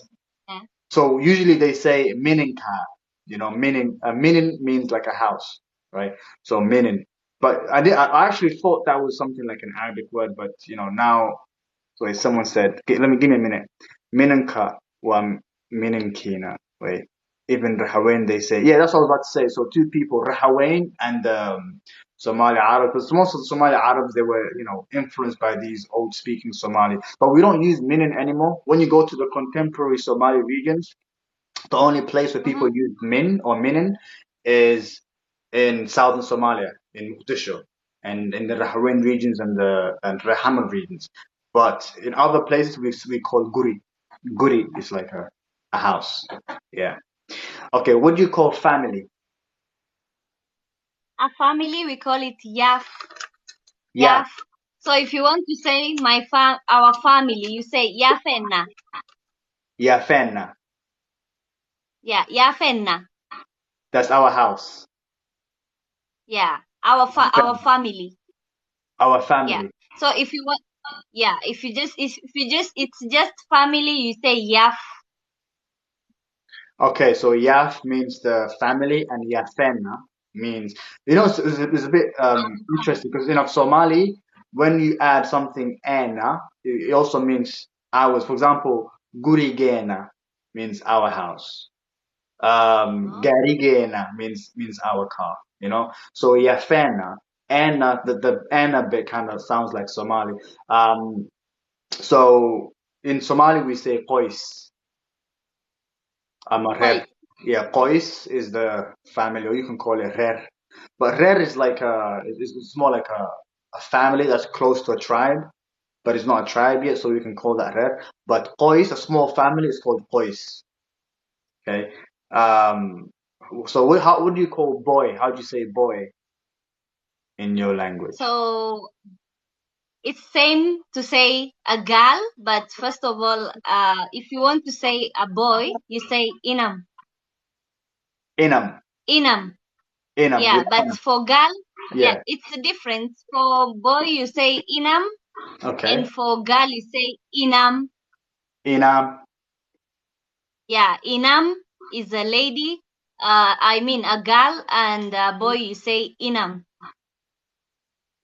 Yeah. so usually they say mininka, minin means like a house, right? So minin. But I actually thought that was something like an Arabic word, but now, wait, someone said, give me a minute. Mininka wa mininkina. Wait, even Rahawain they say, yeah, that's what I was about to say. So two people, Rahawain and Somali Arab, because most of the Somali Arabs they were, influenced by these old speaking Somali. But we don't use minin anymore. When you go to the contemporary Somali regions, the only place where people Mm-hmm. use min or minin is in southern Somalia, in Mogadishu, and in the Rahawain regions and Rahamah regions. But in other places, we call guri. Guri is like a house. Yeah. Okay. What do you call family? A family, we call it yaf. Yeah, Yaf. So if you want to say our family, you say yafenna. Yafenna. Yeah, yafenna. That's our house. Yeah, our Yafenna. family. Our Yeah. family. So if you want, yeah, it's just family, you say yaf. Okay, so Yaf means the family, and Yafenna means, it's a bit interesting because Somali, when you add something ena, it also means ours. For example, Gurigena means our house. Huh? Garigena means our car. So Yafenna, ena, the ena bit kind of sounds like Somali. So in Somali we say Kois. Rer. Koi. Yeah, Kois is the family, or you can call it Rer. But Rer is like it's more like a family that's close to a tribe, but it's not a tribe yet, so we can call that Rer. But Kois, a small family, is called Kois. Okay. Um, so what do you call boy? How do you say boy in your language? So it's same to say a gal, but first of all, if you want to say a boy, you say inam. Inam. Inam. Inam. Yeah, but for gal, yeah, Yeah. it's a difference. For boy, you say inam, and Okay. for gal, you say inam. Inam. Yeah, inam is a lady. I mean a gal, and a boy, you say inam.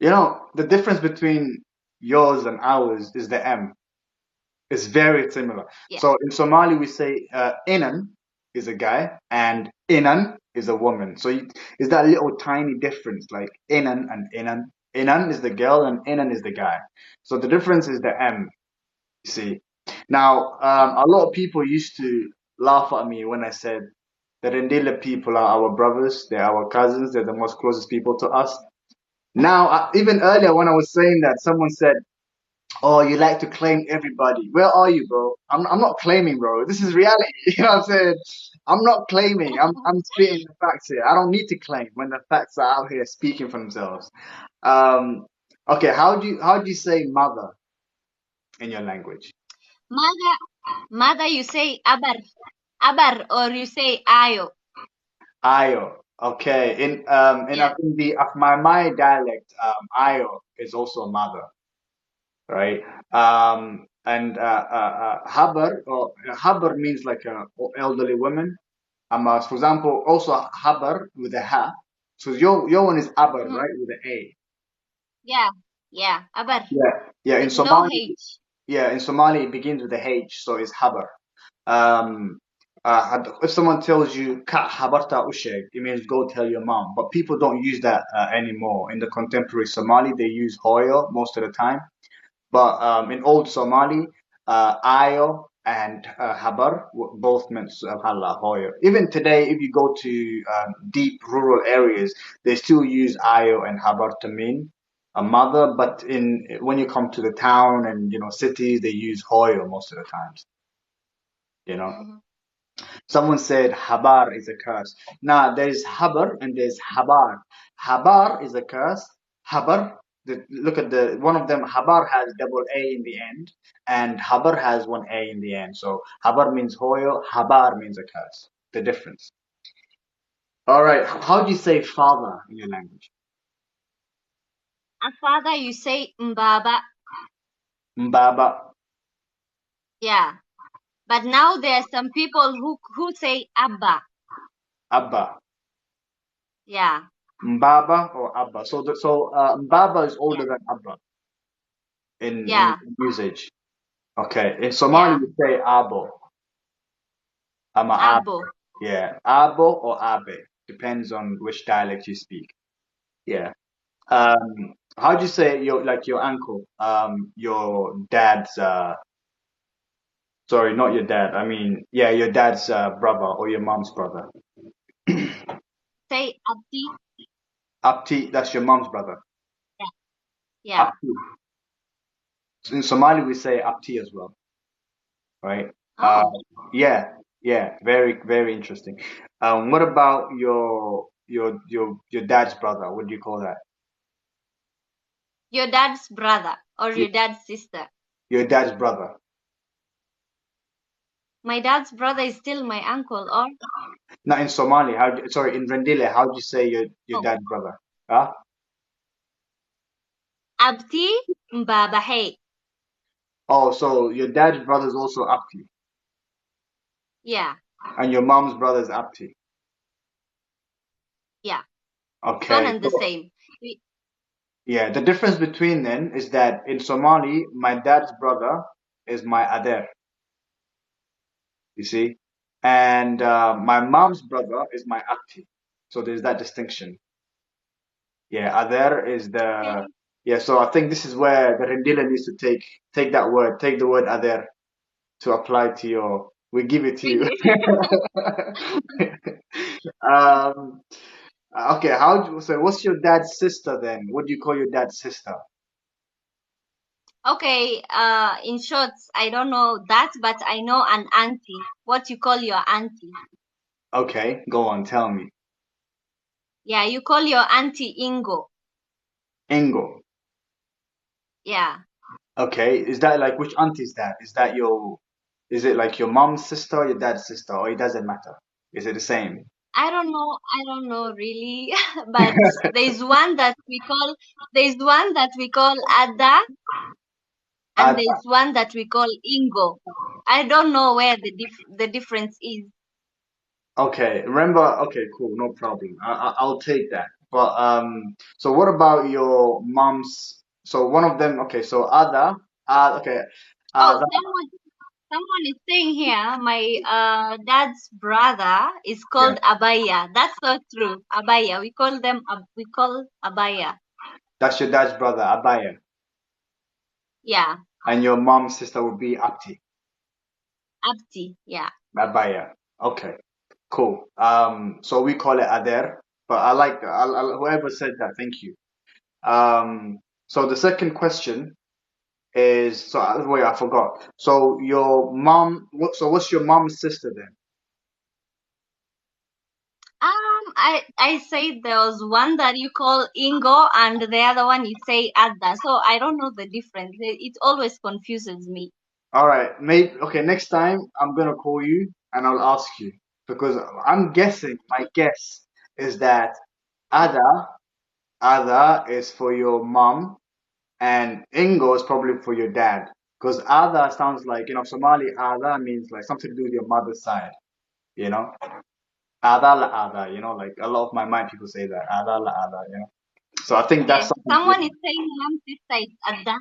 The difference between yours and ours is the M. It's very similar. Yeah. So in Somali, we say inan is a guy and inan is a woman. So is that little tiny difference, like inan and inan. Inan is the girl and inan is the guy. So the difference is the M, you see. Now, a lot of people used to laugh at me when I said the Rendille people are our brothers, they're our cousins, they're the most closest people to us. Now, even earlier when I was saying that, someone said, "Oh, you like to claim everybody. Where are you, bro? I'm not claiming, bro. This is reality." You know what I'm saying? I'm not claiming. I'm spitting the facts here. I don't need to claim when the facts are out here speaking for themselves. Um, okay, how do you say mother in your language? Mother, mother, you say abar, or you say ayo. Ayo. Okay. Yeah. In the of my dialect, ayo is also mother, right? And habar, or habar means like a elderly woman. For example, also habar with a ha. So your one is abar, Mhm. right, with an A. Yeah. Yeah. Abar Yeah, yeah. In with no Somali, H. yeah, in Somali it begins with a H, so it's habar. Um, if someone tells you "ka habarta usheg," it means go tell your mom. But people don't use that anymore. In the contemporary Somali, they use hoyo most of the time. But in old Somali, ayo and habar both meant subhanallah hoyo. Even today, if you go to deep rural areas, they still use ayo and habar to mean a mother. But when you come to the town and cities, they use hoyo most of the times. You know. Mhm. Someone said habar is a curse. Now there's habar and there's habar. Habar is a curse. Habar, look at the one of them. Habar has double A in the end, and habar has one A in the end. So habar means hoyo. Habar means a curse. The difference. All right. How do you say father in your language? A father, you say mbaba. Mbaba. Yeah. But now there are some people who say abba. Abba. Yeah. Mbaba or Abba. So Mbaba is Yeah. older than Abba in Yeah. usage. Okay. In Somali, Yeah. we say Abo. I'm a Abe. Abo. Yeah, Abo or Abe. Depends on which dialect you speak. Yeah. How do you say your uncle? Your dad's sorry, not your dad. I mean, yeah, your dad's brother or your mom's brother. Say abdi. Apti, that's your mom's brother. Yeah. Yeah. Apti. In Somali, we say Apti as well, right? Uh, Oh. yeah, yeah, very, very interesting. What about your your dad's brother? What do you call that? Your dad's brother or Your, your dad's sister. your dad's brother. My dad's brother is still my uncle, or Not in Somali. Sorry, in Rendille, how do you say your oh, dad's brother? Huh? abti mbabahe. Oh, so your dad's brother is also Apti, Yeah, and your mom's brother is Apti. yeah. It's one Okay. and the same. We, Yeah, the difference between then is that in Somali, my dad's brother is my Ader, you see, and my mom's brother is my Akti. So there's that distinction. Yeah, Ader is the okay. yeah. So I think this is where the Rendila needs to take that word, take the word Ader to apply to your. We give it to you. Really? um. Okay. So what's your dad's sister then? What do you call your dad's sister? Okay, in short, I don't know that, but I know an auntie. What you call your auntie? Okay, go on, tell me. Yeah, you call your auntie Ingo. Ingo. Yeah. Okay, is that like which aunt is that? Is it like your mom's sister or your dad's sister, or it doesn't matter? Is it the same? I don't know really, but there's one that we call Ada, and Uh, there's one that we call Ingo. I don't know where the difference is. okay, remember, okay, cool, no problem. I'll take that. But so what about your mom's? So one of them, okay, so Ada, okay, Oh, Ada, someone is saying here, my dad's brother is yeah, called Abaya. That's not true. Abaya. We call Abaya. that's your dad's brother, Abaya, Yeah. and your mom's sister would be Apti, Abti. Yeah. Abaya. Okay. Cool. So we call it Ader, but whoever said that. Thank you. So the second question is, wait, I forgot. So your mom, what's your mom's sister then? I say there was one that you call Ingo and the other one you say Adda. So I don't know the difference. It always confuses me. All right, maybe okay. Next time I'm gonna call you and I'll ask you because I'm guessing. My guess is that Ada, Ada is for your mom and Ingo is probably for your dad. Because Ada sounds like, Somali Ada means like something to do with your mother's side, you know? Ada la Ada, like a lot of my mind people say that. Ada la Ada, So I think that's Yes. something to Someone is saying mom sister is Adda.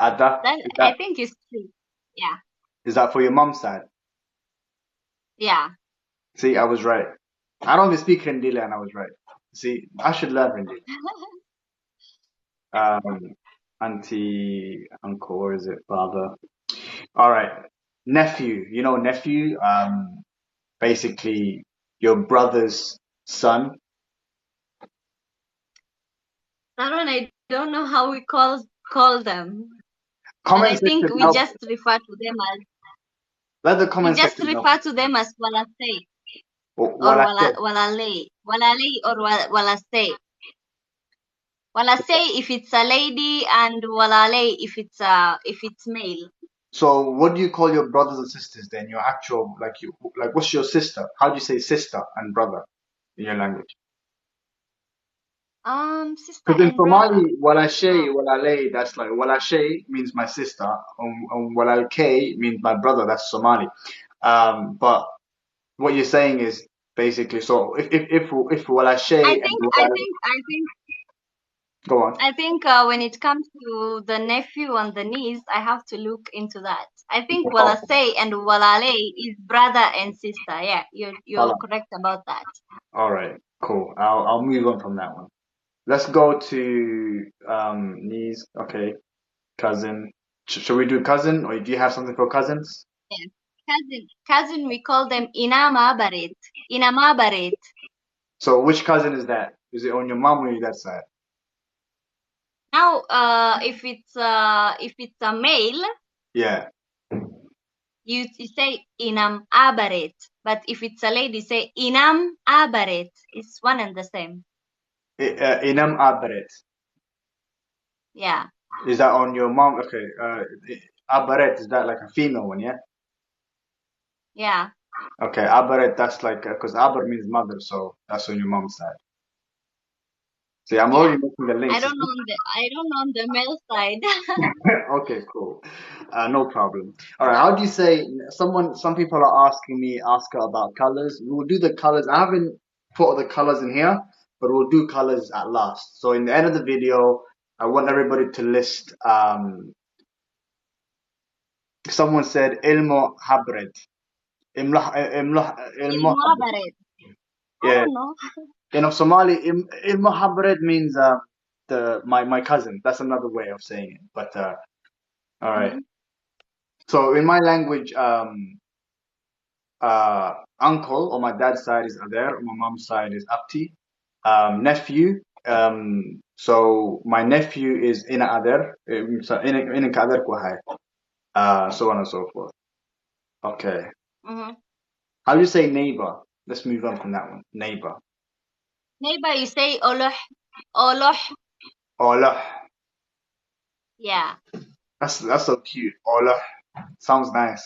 Ada. That Is I that think is true. Yeah. is that for your mom's side? Yeah. See, I was right. I don't even speak Rendille and I was right. See, I should learn Rendille. Um, auntie, uncle, or is it father? All right. Nephew, nephew, basically your brother's son. That one I don't know how we call them. But Comment I think section help. Let the we comment just section help. refer to them as Walasei or What I said. Walalei. Walalei or Walasei. Walasei if it's a lady and Walalei if it's male. So what do you call your brothers and sisters then? Your actual, like what's your sister? How do you say sister and brother in your language? Sister Because in and brother. Somali, walashay, Oh, walalay, that's like walashay means my sister, and walalkay means my brother. That's Somali. But what you're saying is basically so if I walashay and think I walal, think I think go on. I think when it comes to the nephew and the niece, I have to look into that. I think Oh, Walasei and Walale is brother and sister. Yeah, you're hold correct about that. All right, cool. I'll move on from that one. Let's go to niece. Okay, cousin. Should we do cousin, or do you have something for cousins? Yeah. Cousin, we call them Inama Baret. Inama Baret. So which cousin is that? Is it on your mom or your dad's side? Now, if it's a male, Yeah. You say inam abaret, but if it's a lady, say inam abaret. It's one and the same. Inam Abaret. Yeah. Is that on your mom? Okay. Abaret, is that like a female one, yeah? Yeah. Okay, Abaret, that's like, because Abar means mother, so that's on your mom's side. See, I'm Yeah. already making the links. I don't know on the male side. Okay, cool. No problem. All right, how do you say, some people are asking me, ask her about colors. We'll do the colors. I haven't put the colors in here, but we'll do colors at last. So in the end of the video, I want everybody to list, someone said ilmo habred. Ilmo habred. Ilmuhabaret. I Yeah. don't know. Somali, ilmo habred means, my cousin. That's another way of saying it. But, all right. Mm-hmm. So in my language, uncle on my dad's side is Adair, on my mom's side is Apti. Nephew, so my nephew is Ina Adair, so Ina Kader Kwahai, so on and so forth. Okay. Mm-hmm. How do you say neighbor? Let's move on from that one. Neighbor. Neighbor, you say oloh. Oloh. Olah. Yeah. That's so cute. Olah. Sounds nice.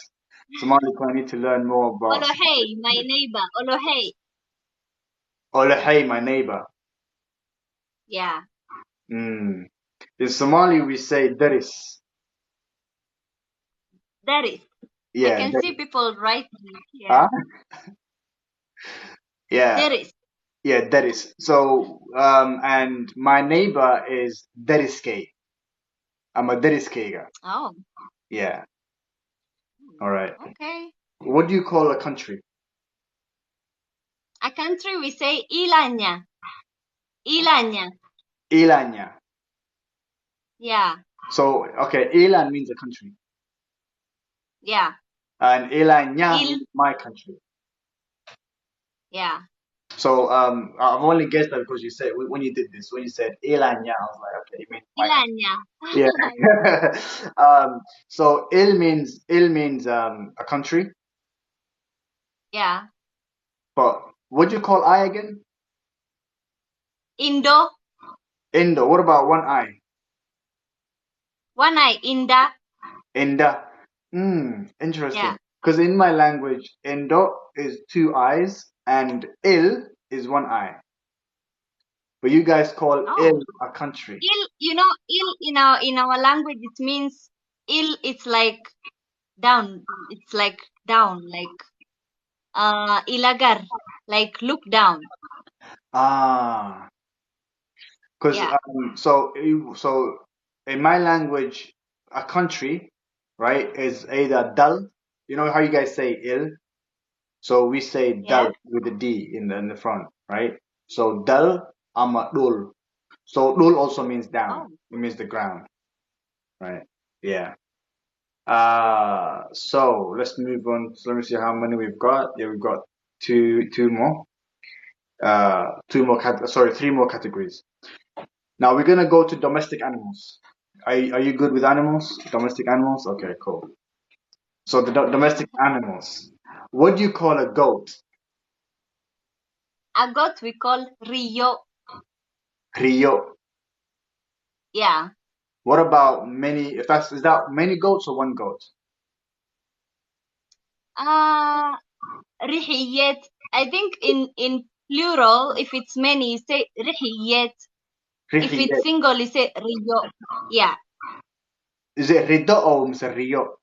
Somali, I need to learn more about. Olohey, my neighbor. Olohey. Olah, hey, my neighbor. Yeah. Mm. In Somali, we say Daris. That is. I Yeah, can Daris. see people writing. Huh? Yeah. Yeah. There is. Yeah, Deris. So, and my neighbor is Deriske. I'm a Deriskega. Oh. Yeah. All right. Okay. What do you call a country? A country we say Ilanya. Ilanya. Ilanya. Yeah. So, okay, Ilan means a country, Yeah. and Ilanya Il. means my country. Yeah. So, I've only guessed that because you said when you did this, when you said Ilanya, I was like, okay, you mean my country. Ilanya. Yeah. So Il means a country, Yeah. but what do you call I again? Indo. Indo. What about one I? One eye. Inda. Inda. Yeah. Interesting. Because in my language, Indo is two eyes and Il is one eye. But you guys call Il Oh. a country. Il. Il in our language it means il. It's like down. It's like down. Like ilagar. Like look down. Ah. Because Yeah. so in my language, a country, right, is either dal. You know how you guys say Il? So we say Yeah. dal with a D in the front, right? So dal ama dul. So dul also means down. Oh. It means the ground, right? Yeah. So let's move on. So let me see how many we've got. Yeah, we've got two more. Three more categories. Now we're gonna go to domestic animals. Are you good with animals? Domestic animals? Okay, cool. So the domestic animals. What do you call a goat? A goat we call Rio. Rio. Yeah. What about many? Is that many goats or one goat? Rihiyet. I think in plural, if it's many, you say rihiyet. If it's Rihiyet. single, you say riyo. Yeah. Is it Rido or Mr. Rio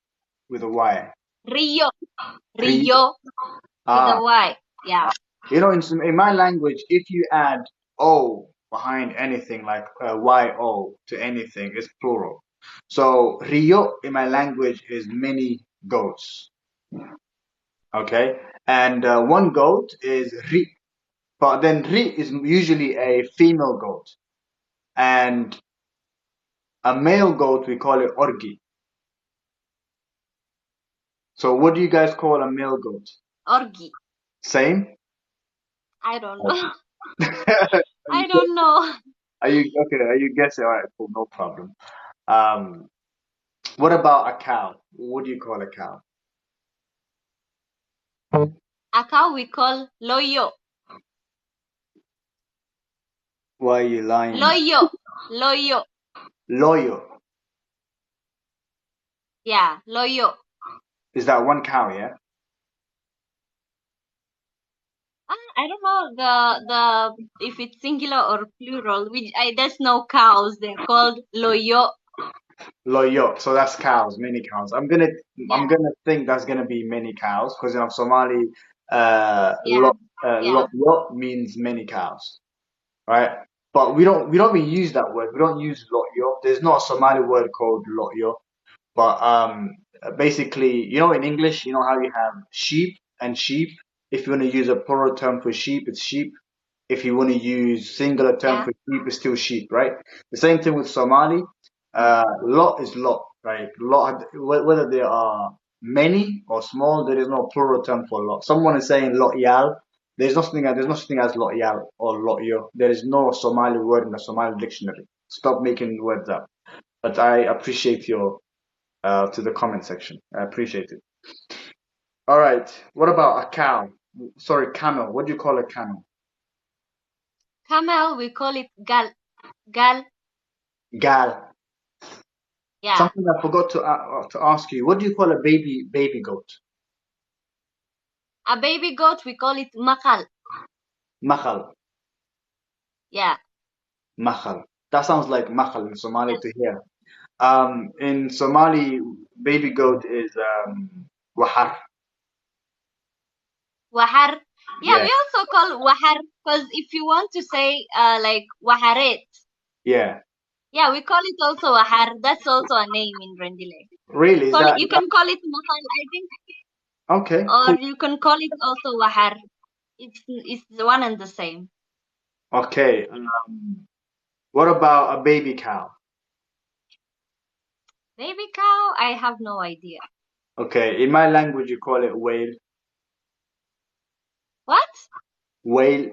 with a Y? Riyo. Rio. Riyo with Ah, a Y. Yeah. in my language, if you add O behind anything like YO to anything, it's plural. So Rio in my language is many goats. Okay, and one goat is Ri, but then Ri is usually a female goat, and a male goat we call it Orgi. So what do you guys call a male goat? Orgi. Same? I don't know. Are I don't know. you okay? Are you guessing? All right, cool, no problem. Um, what about a cow? What do you call a cow? A cow we call loyo. Why are you lying? Loyo. Loyo. Loyo. Yeah, loyo. Is that one cow, yeah? I don't know the if it's singular or plural. There's no cows. They're called loyo. Loyo. So that's cows, many cows. I'm Yeah, gonna think that's gonna be many cows because in Somali, yeah, yeah, loyo means many cows, right? But we don't even use that word. We don't use loyo. There's not a Somali word called loyo. But basically, in English, you know how you have sheep and sheep. If you want to use a plural term for sheep, it's sheep. If you want to use singular term yeah. for sheep, it's still sheep, right? The same thing with Somali. Lot is lot, right? Lot, whether there are many or small, there is no plural term for lot. Someone is saying lot yal. There's no such thing as lot yal or lot yo. There is no Somali word in the Somali dictionary. Stop making words up. But I appreciate your to the comment section. I appreciate it. All right. What about a cow? Sorry, camel. What do you call a camel? Camel we call it gal. Gal. Gal. Yeah. Something I forgot to ask you. What do you call a baby goat? A baby goat we call it makal. Machal. Yeah. Machal. That sounds like machal in Somali Yes. to hear. In Somali, baby goat is wahar. Wahar. Yeah, Yeah, we also call wahar because if you want to say like waharet, yeah. yeah, we call it also wahar. That's also a name in Rendille. Really? Is Call it, that you can call it mahal, I think, okay? or Cool. you can call it also wahar. It's the one and the same. Okay. What about a baby cow? Baby cow, I have no idea. Okay. In my language, you call it whale. What? Whale.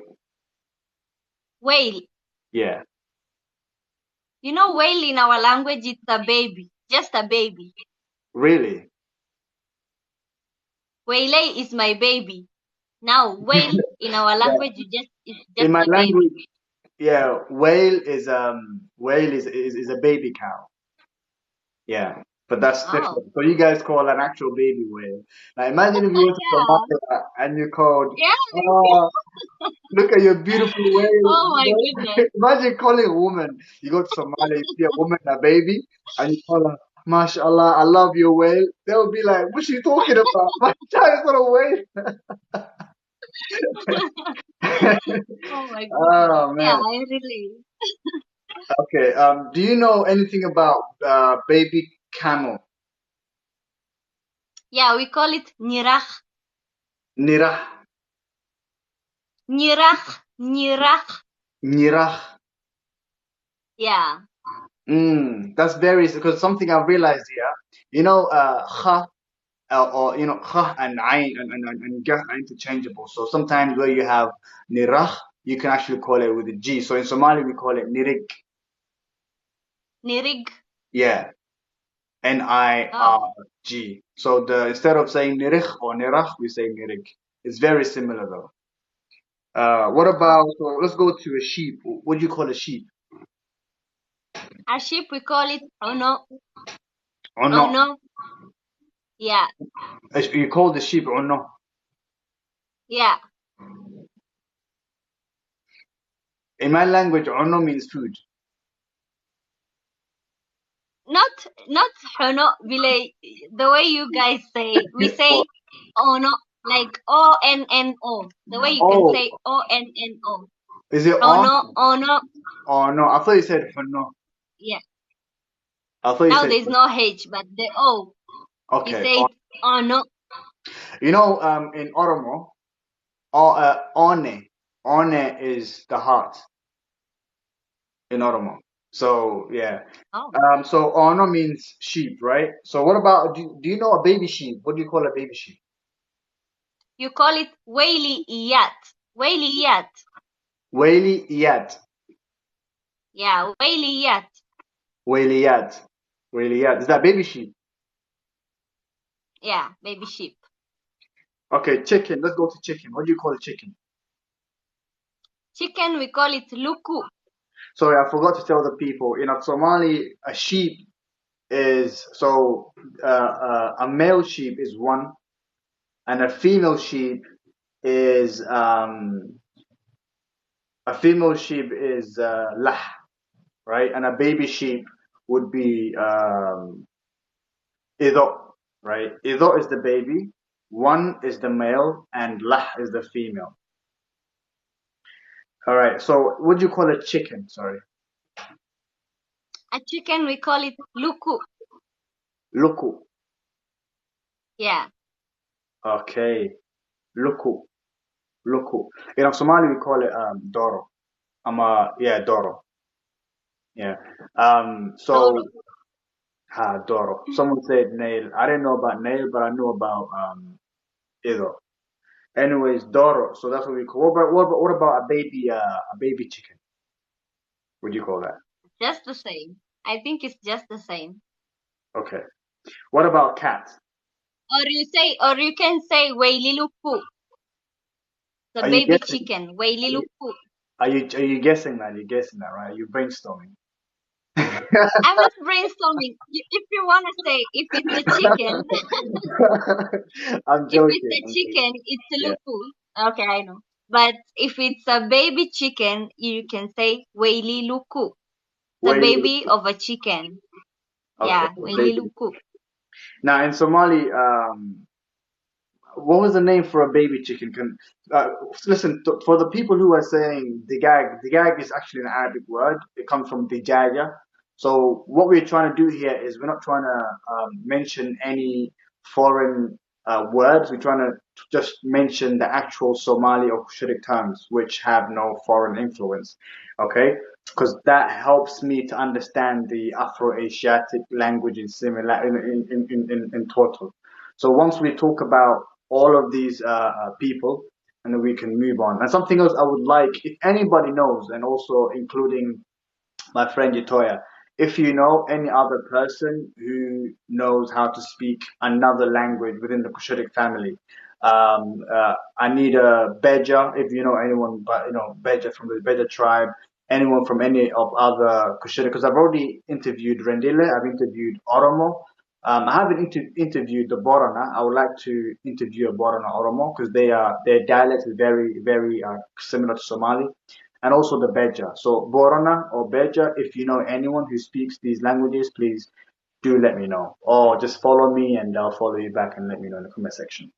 Whale. Yeah. You know, whale in our language, it's a baby, just a baby. Really? Whale is my baby. Now, whale in our Yeah. language, it's In just my a baby. language, yeah, whale is a baby cow. Yeah, but that's Oh, different. So you guys call an actual baby whale. Now imagine if you went to yeah, Somalia and you called, yeah. oh, look at your beautiful whale. Oh my goodness. Imagine calling a woman. You go to Somalia, you see a woman, a baby, and you call her, MashaAllah, I love your whale. They'll be like, what's she talking about? My child's not a whale. Oh my goodness. Oh Yeah, man. I really. Okay. Do you know anything about baby camel? Yeah, we call it nirach. Nirah. Nirach. Nirach. Nirah. Yeah. That's very because something I've realized here. Kha or kha and ayn and gah are interchangeable. So sometimes where you have nirah, you can actually call it with a G. So in Somali we call it nirig. Nirig. Yeah, Oh. Nirg. So the instead of saying nirich or nirach, we say nirig. It's very similar though. What Oh. about, so let's go to a sheep. What do you call a sheep? A sheep, we call it ono. Or no? Ono. Yeah. You call the sheep or no? Yeah. In my language, ono means food. Not ono. The way you guys say, we Or, say ono, like ONNO. The way you can oh, say ONNO. is it on? Ono, ono. Or no? I thought you said no. Yeah. I thought you Now said there's no H, but the O. We okay. say it ono. In Oromo, one is the heart in Oromo. So yeah. Oh. So ono means sheep, right? So what about do you know a baby sheep? What do you call a baby sheep? You call it Whaley Iyat. Whaley Iyat. Whaley yat. Yeah, Whaley Iyat. Whaley yat. Whaley yat. Is that baby sheep? Yeah, baby sheep. Okay, chicken. Let's go to chicken. What do you call a chicken? Chicken, we call it luku. Sorry, I forgot to tell the people. In Somali, a sheep is a male sheep is one, and is um a female sheep is lah, right? And a baby sheep would be ido, right? Ido is the baby, one is the male, and lah is the female. All right. So what do you call a chicken? Sorry, A chicken, we call it luku. luku. Yeah. Okay, luku, luku. In Somali, we call it doro. Yeah, doro. Yeah. Doro. Doro. Someone said nail. I didn't know about nail, but I knew about ido. Anyways, doro. So that's what we call. What about a baby chicken? What do you call that? Just the same. I think it's just the same. Okay. What about cat? Or you can say Waililuku, the Are you baby guessing? chicken. Waililuku. Are you guessing that? You're guessing that, right? You're brainstorming. I'm not brainstorming. If you want to say if it's a chicken, I'm if it's joking. a I'm joking. chicken, it's a Yeah. luku. Okay, I know. But if it's a baby chicken, you can say Waililuku, the Wait. baby of a chicken. Okay. Yeah, Baby. Waililuku. Now in Somali, what was the name for a baby chicken? Uh, Listen, for the people who are saying digag is actually an Arabic word. It comes from dijaja. So what we're trying to do here is we're not trying to mention any foreign words. We're trying to just mention the actual Somali or Cushitic terms, which have no foreign influence. Okay, because that helps me to understand the Afro-Asiatic language in total. So once we talk about all of these people, and then we can move on. And something else I would like, if anybody knows, and also including my friend Yatoya, if you know any other person who knows how to speak another language within the Cushitic family, I need a Beja, if you know anyone, but Beja from the Beja tribe, anyone from any of other Cushitic, because I've already interviewed Rendille, I've interviewed Oromo. I haven't interviewed the Borana. I would like to interview a Borana Oromo because their dialect is very, very similar to Somali, and also the Beja. So Borana or Beja, if you know anyone who speaks these languages, please do let me know. Or just follow me and I'll follow you back and let me know in the comment section.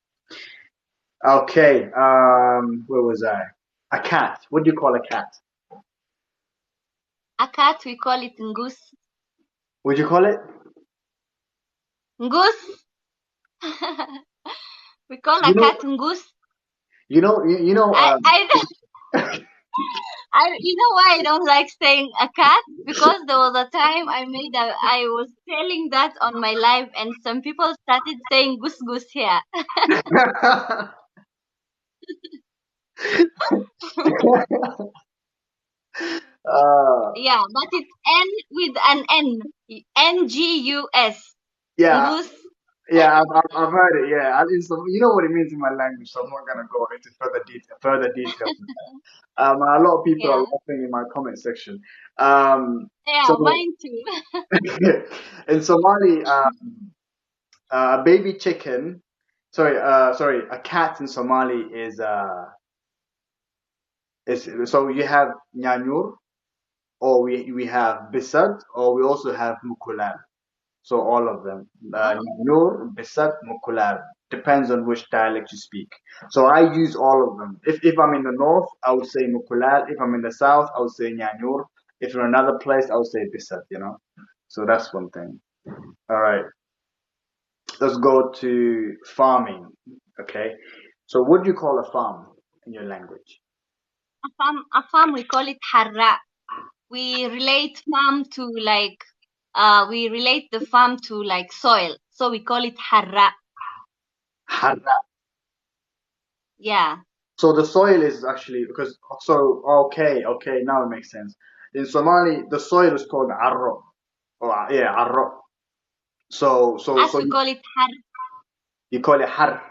Okay, where was I? A cat. What do you call a cat? A cat, we call it ngus. What do you call it? Ngus. We call a You know, cat ngus. you know. I you know why I don't like saying a cat? Because there was a time I was telling that on my live and some people started saying goose goose here. uh, Yeah, but it's N with an N. Ngus. yeah, Goose. yeah, I've heard it. Yeah, you know what it means in my language, so I'm not gonna go into further details. A lot of people are Yeah. laughing in my comment section. Um, Yeah, so mine too. in Somali, a baby chicken, sorry, a cat in Somali is so you have nyanyur, or we have bisad, or we also have mukulal. So all of them, Oh, nyanyur, bisad, mukulal. Depends on which dialect you speak. So I use all of them. If I'm in the north, I would say mukulal. If I'm in the south, I would say nyanyur. If you're in another place, I would say bisad. So that's one thing. All right, let's go to farming. Okay, so what do you call a farm in your language? a farm we call it harra. We relate farm to like we relate the farm to like soil. So we call it harra. Harra. Yeah. So the soil is actually because okay, now it makes sense. In Somali, the soil is called arro. Oh, yeah, arro. So Us we call it har. you call it har.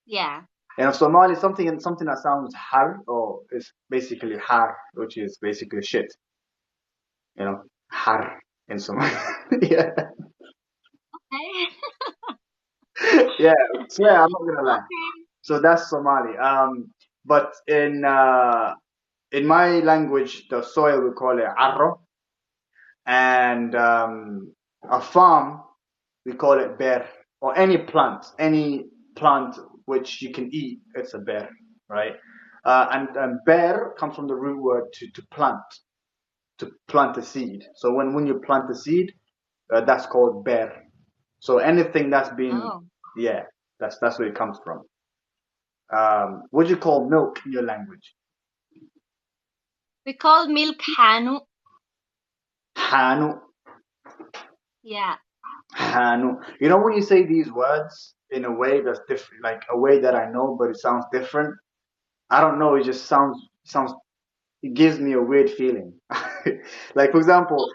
Yeah. And in Somali, something that sounds har or is basically har, which is basically shit. Har in Somali. Yeah, Okay. yeah. Swear, I'm not gonna lie. Okay. So that's Somali. But in my language, the soil we call it arro, and a farm we call it bear, or any plant which you can eat, it's a bear, right? And bear comes from the root word to plant a seed. So when you plant a seed, that's called bear. So anything that's been, Oh. yeah, that's where it comes from. What do you call milk in your language? We call milk hanu. Hanu. Yeah. Hanu. You know when you say these words in a way that's different, like a way that I know, but it sounds different. I don't know. It just sounds. It gives me a weird feeling. Like for example,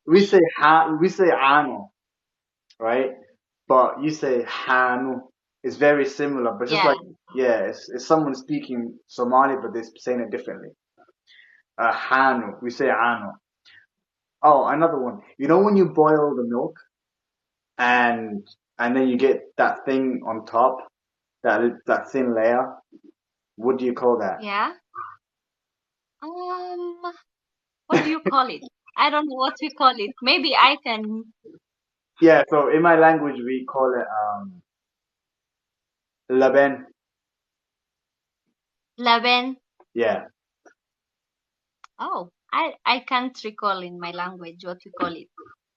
we say ano, right? But you say hanu. It's very similar, but just Yeah. like yeah, it's someone speaking Somali, but they're saying it differently. Hanu. We say ano. Oh, another one. You know when you boil the milk and then you get that thing on top, that thin layer. What do you call that? Yeah. Um, what do you call it? I don't know what we call it. Maybe I can Yeah, so in my language we call it laben. laben. Yeah, Oh, I can't recall in my language what we call it.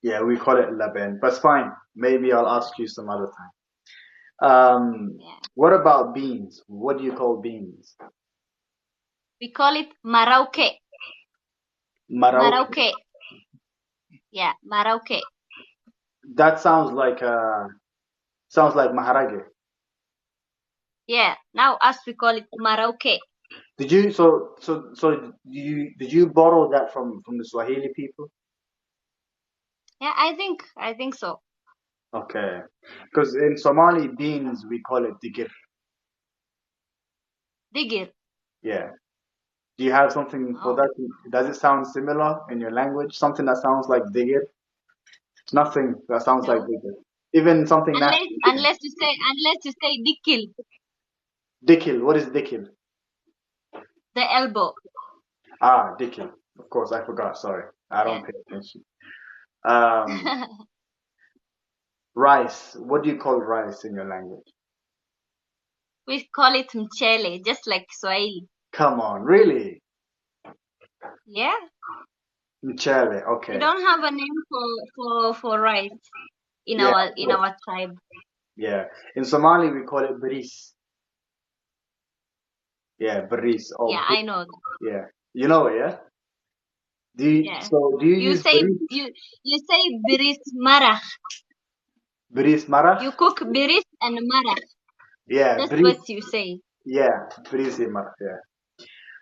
yeah, we call it laben. But it's fine. Maybe I'll ask you some other time. Yeah. What about beans? What do you call beans? We call it marauke. Marauke. Marauke. Yeah, marauke. That sounds like maharage. Yeah. Now us we call it marauke. Did you borrow that from the Swahili people? Yeah, I think so. Okay, because in Somali beans we call it digir. Digir. Yeah. Do you have something for Oh. that? Does it sound similar in your language? Something that sounds like digir? Nothing that sounds like No. digir. Even something Unless nasty. unless you say dikil, Dikil. What is dikil? the elbow. Ah, dikil. Of course, I forgot. Sorry, I Yeah. don't pay attention. Um, rice. What do you call rice in your language? We call it mchele, just like Swahili. Come on, really? Yeah. Mchele. We Okay. don't have a name for rice in Yeah, our of in course. our tribe. Yeah. In Somali, we call it bris. Yeah, bris. Yeah, I know that. Yeah. You know it, yeah? Yeah. Do you You use say bris? you say biris marach. Bris marach? You cook biris and marach. Yeah, That's bris. what you say. Yeah, brisi marach. Yeah.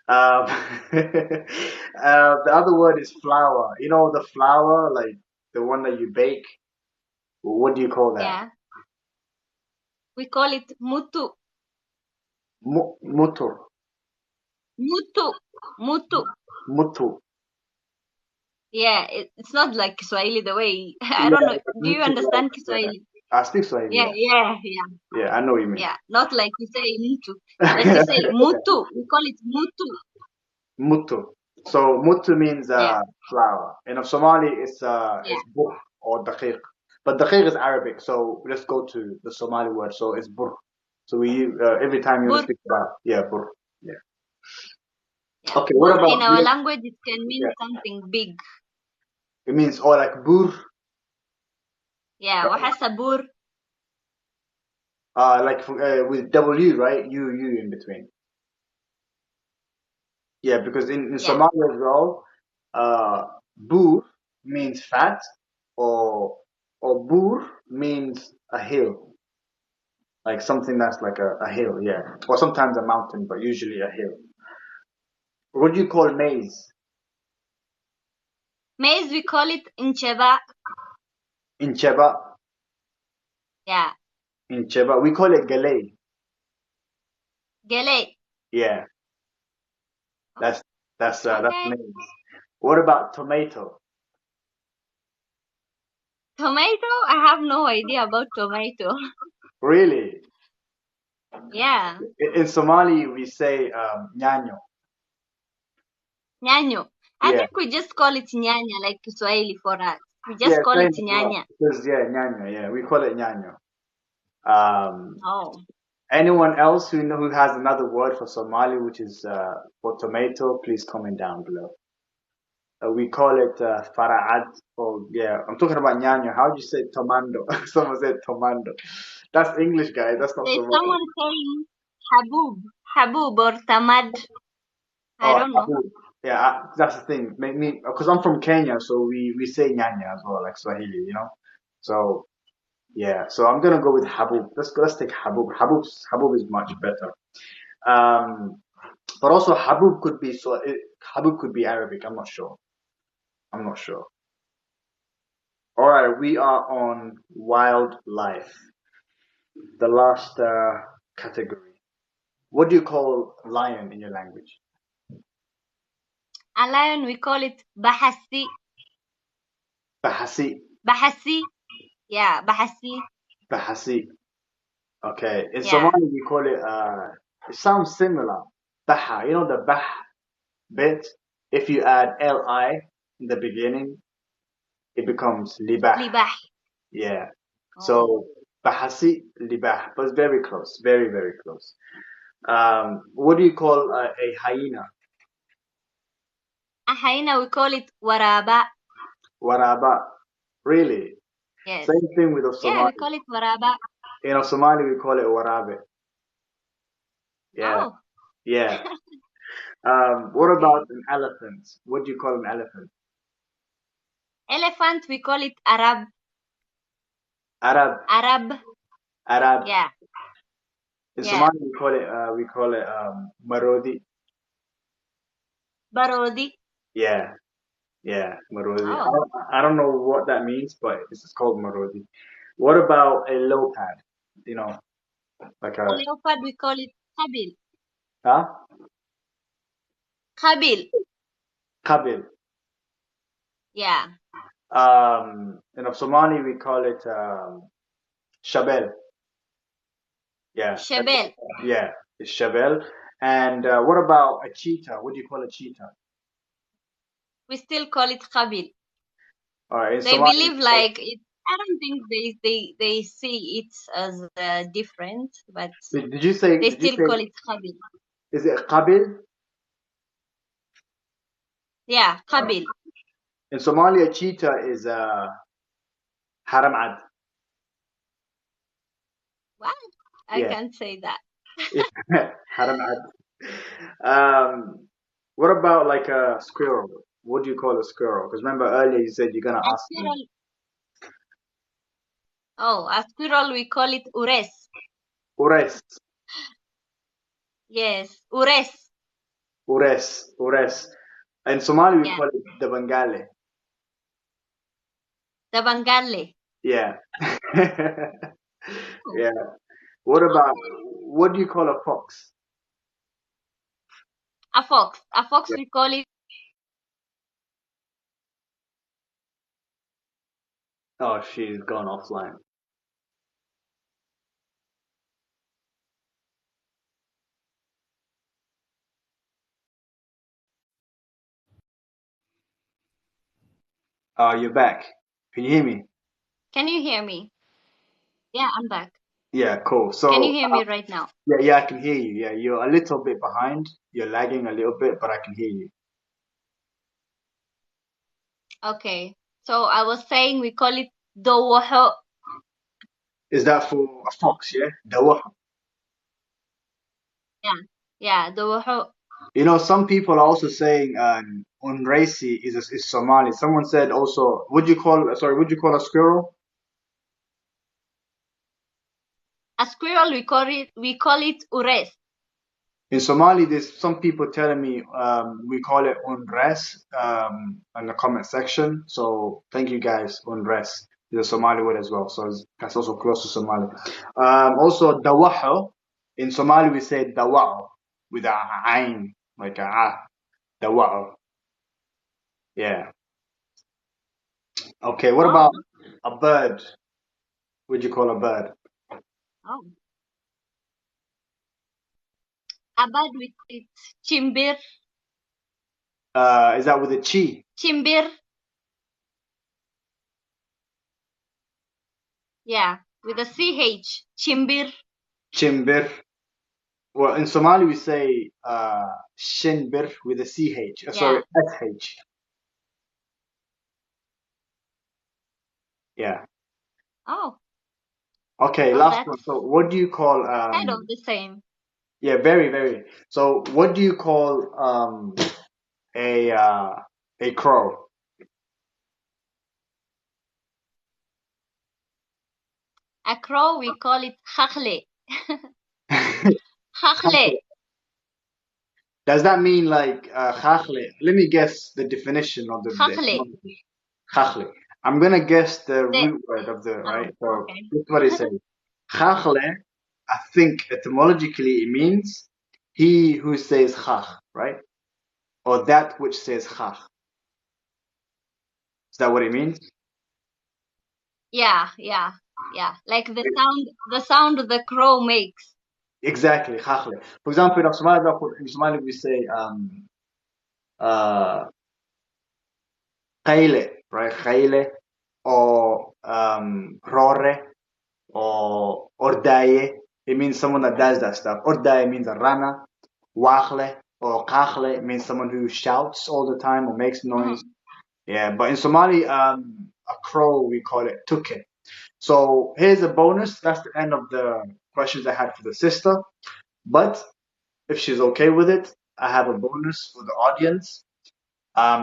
Um, the other word is flour. You know the flour, like the one that you bake. What do you call that? Yeah. We call it mutu. Mutur. Mutu. Mutu. Mutu. Yeah, it's not like Swahili the way I don't Yeah, know. but Do you mutu like understand Swahili? I speak Swahili. Yeah, Yeah, yeah, yeah, yeah, I know what you mean. yeah. Not like you say mutu. Like you say mutu. We call it mutu. Mutu. So mutu means Yeah, flour. And of Somali, yeah, it's bur or daqiq. But daqiq is Arabic, so let's go to the Somali word. So it's bur. So we every time you want to bur. speak about bur. Yeah. Yeah, Okay. What bur about in our language it can mean yeah? something big. It means like bur, Yeah, right? wahasa bur. Like with W, right? U in between. Yeah, because in Yeah, Somalia as well, bur means fat, or bur means a hill, like something that's like a hill, yeah, or sometimes a mountain, but usually a hill. What do you call maize? maize we call it incheba. In Cheba, Yeah, we call it galay. Gele. Yeah, that's that's Okay. names. What about tomato? Tomato? I have no idea about tomato. Really? Yeah. In Somali, we say ñaño. Ñaño. I Yeah, think we just call it ñaña like Kiswahili for us. We yeah, just call same it as well. ñaña. Because yeah, ñaño. Yeah, we call it ñaño. Um, Oh. Anyone else who has another word for Somali, which is for tomato, please comment down below. We call it fara'at. Oh yeah, I'm talking about ñaño. How do you say tomando? Someone said tomando. That's English, guys. That's not There's Somali. someone saying habub. Habub or tamad. I Oh, don't know. Abu. Yeah, that's the thing. Make me because I'm from Kenya, so we say nyanya as well, like Swahili, you know. So yeah, so I'm gonna go with Habub. Let's take Habub. Habub is much better. Um, but also Habub could be Habub could be Arabic. I'm not sure. I'm not sure. All right, we are on wildlife, the last category. What do you call lion in your language? A lion we call it bahasi. Bahasi. Bahasi. Yeah, bahasi. Bahasi. Okay. In Yeah. Somali, we call it, it sounds similar. Baha. You know the bah bit? If you add li in the beginning, it becomes libah. Libah. Yeah. Oh. So, bahasi, libah. But it's very close. Very, very close. What do you call a hyena? A hyena we call it waraba. Waraba. Really? Yes. Same thing with the Yeah, we Somali. call it waraba. In Somali, we call it warabe. Yeah. Oh. Yeah. What Okay. about an elephant? What do you call an elephant? Elephant we call it Arab. Arab. Arab. Arab. Yeah. In Yeah. Somali, we call it marodi. Barodi. Yeah, yeah, marodi. Oh. I don't know what that means, but it's just called marodi. What about a leopard? You know, like A a leopard we call it Kabil. huh? Kabil. Kabil. Yeah. Somali we call it shabel. Yeah, Shebel. yeah, it's shabel. And what about a cheetah? What do you call a cheetah? We still call it Kabil. All right, in They Somali, believe like it. I don't think they see it as different, but did you say? they Did you still say? call it Kabil. Is it qabil? Yeah, Kabil. In Somalia, cheetah is haramad. What? I Yeah, can't say that. haramad. Um, what about like a squirrel? What do you call a squirrel? Because remember earlier you said you're gonna A ask me. squirrel. Oh, a squirrel we call it Ures. Ures, Yes, Ures. ures. In Somali we Yeah, call it the Bengali. the Bengali. Yeah. Oh, Yeah. What about okay. what do you call a fox? A fox. A fox Yeah. we call it. Oh, she's gone offline. Oh, you're back. Can you hear me? Can you hear me? Yeah, I'm back. Yeah, cool. Can you So, hear me right now? yeah, I can hear you. Yeah, you're a little bit behind. You're lagging a little bit, but I can hear you. Okay. So I was saying we call it dowoho. Is that for a fox? Yeah, Dawaha. Yeah, yeah, dowoho. You know, some people are also saying Unraisi is Somali. Someone said also, would you call sorry, would you call a squirrel? A squirrel we call it ures. In Somali, there's some people telling me we call it Unres in the comment section. So thank you guys, Unres. Is a Somali word as well. So that's also close to Somali. Also Dawaha. In Somali, we say dawa'u with a ayn, like a ah, dawa'u. Yeah. Okay, what Oh, about a bird? What would you call a bird? oh. Abad with it. Chimbir. Is that with a chi? Chimbir. Yeah, with a CH. Chimbir. Chimbir. Well, in Somali, we say shinbir with a ch. Yeah. Sorry, sh. Yeah. Oh, Okay, oh, last one. that's So, what do you call kind of the same. Yeah, very, very. So, what do you call a uh a crow? A crow, we call it hakhle. Hakhle. Does that mean like khakhle? Let me guess the definition of the Hakhle. etymology. Khakhle. I'm gonna guess the The, root word of the oh, right. So okay. look what it says. Khakhle, I think etymologically it means he who says khakh, right? Or that which says khakh. Is that what it means? Yeah, yeah, yeah. Like the sound the crow makes. Exactly, khakhle. For example, in Somali we say uh qayle, right? Qayle or rore or ordaye. It means someone that does that stuff. Ordaye means a runner. Wakhle or kakhle means someone who shouts all the time or makes noise. Mhm. Yeah, but in Somali, a crow we call it tuke. So here's a bonus. That's the end of the questions I had for the sister. But if she's okay with it, I have a bonus for the audience.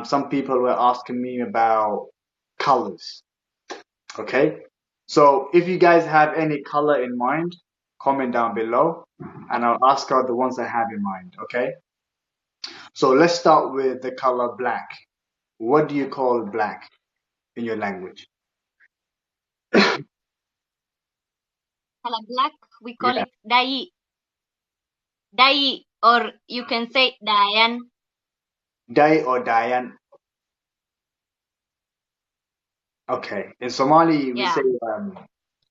Some people were asking me about colors. Okay. So if you guys have any color in mind, comment down below and I'll ask out the ones I have in mind. Okay. So let's start with the color black. What do you call black in your language? Color black, we call Yeah. it dai. Dai, or you can say Dayan. Day or Dayan. Okay. In Somali, we say Yeah.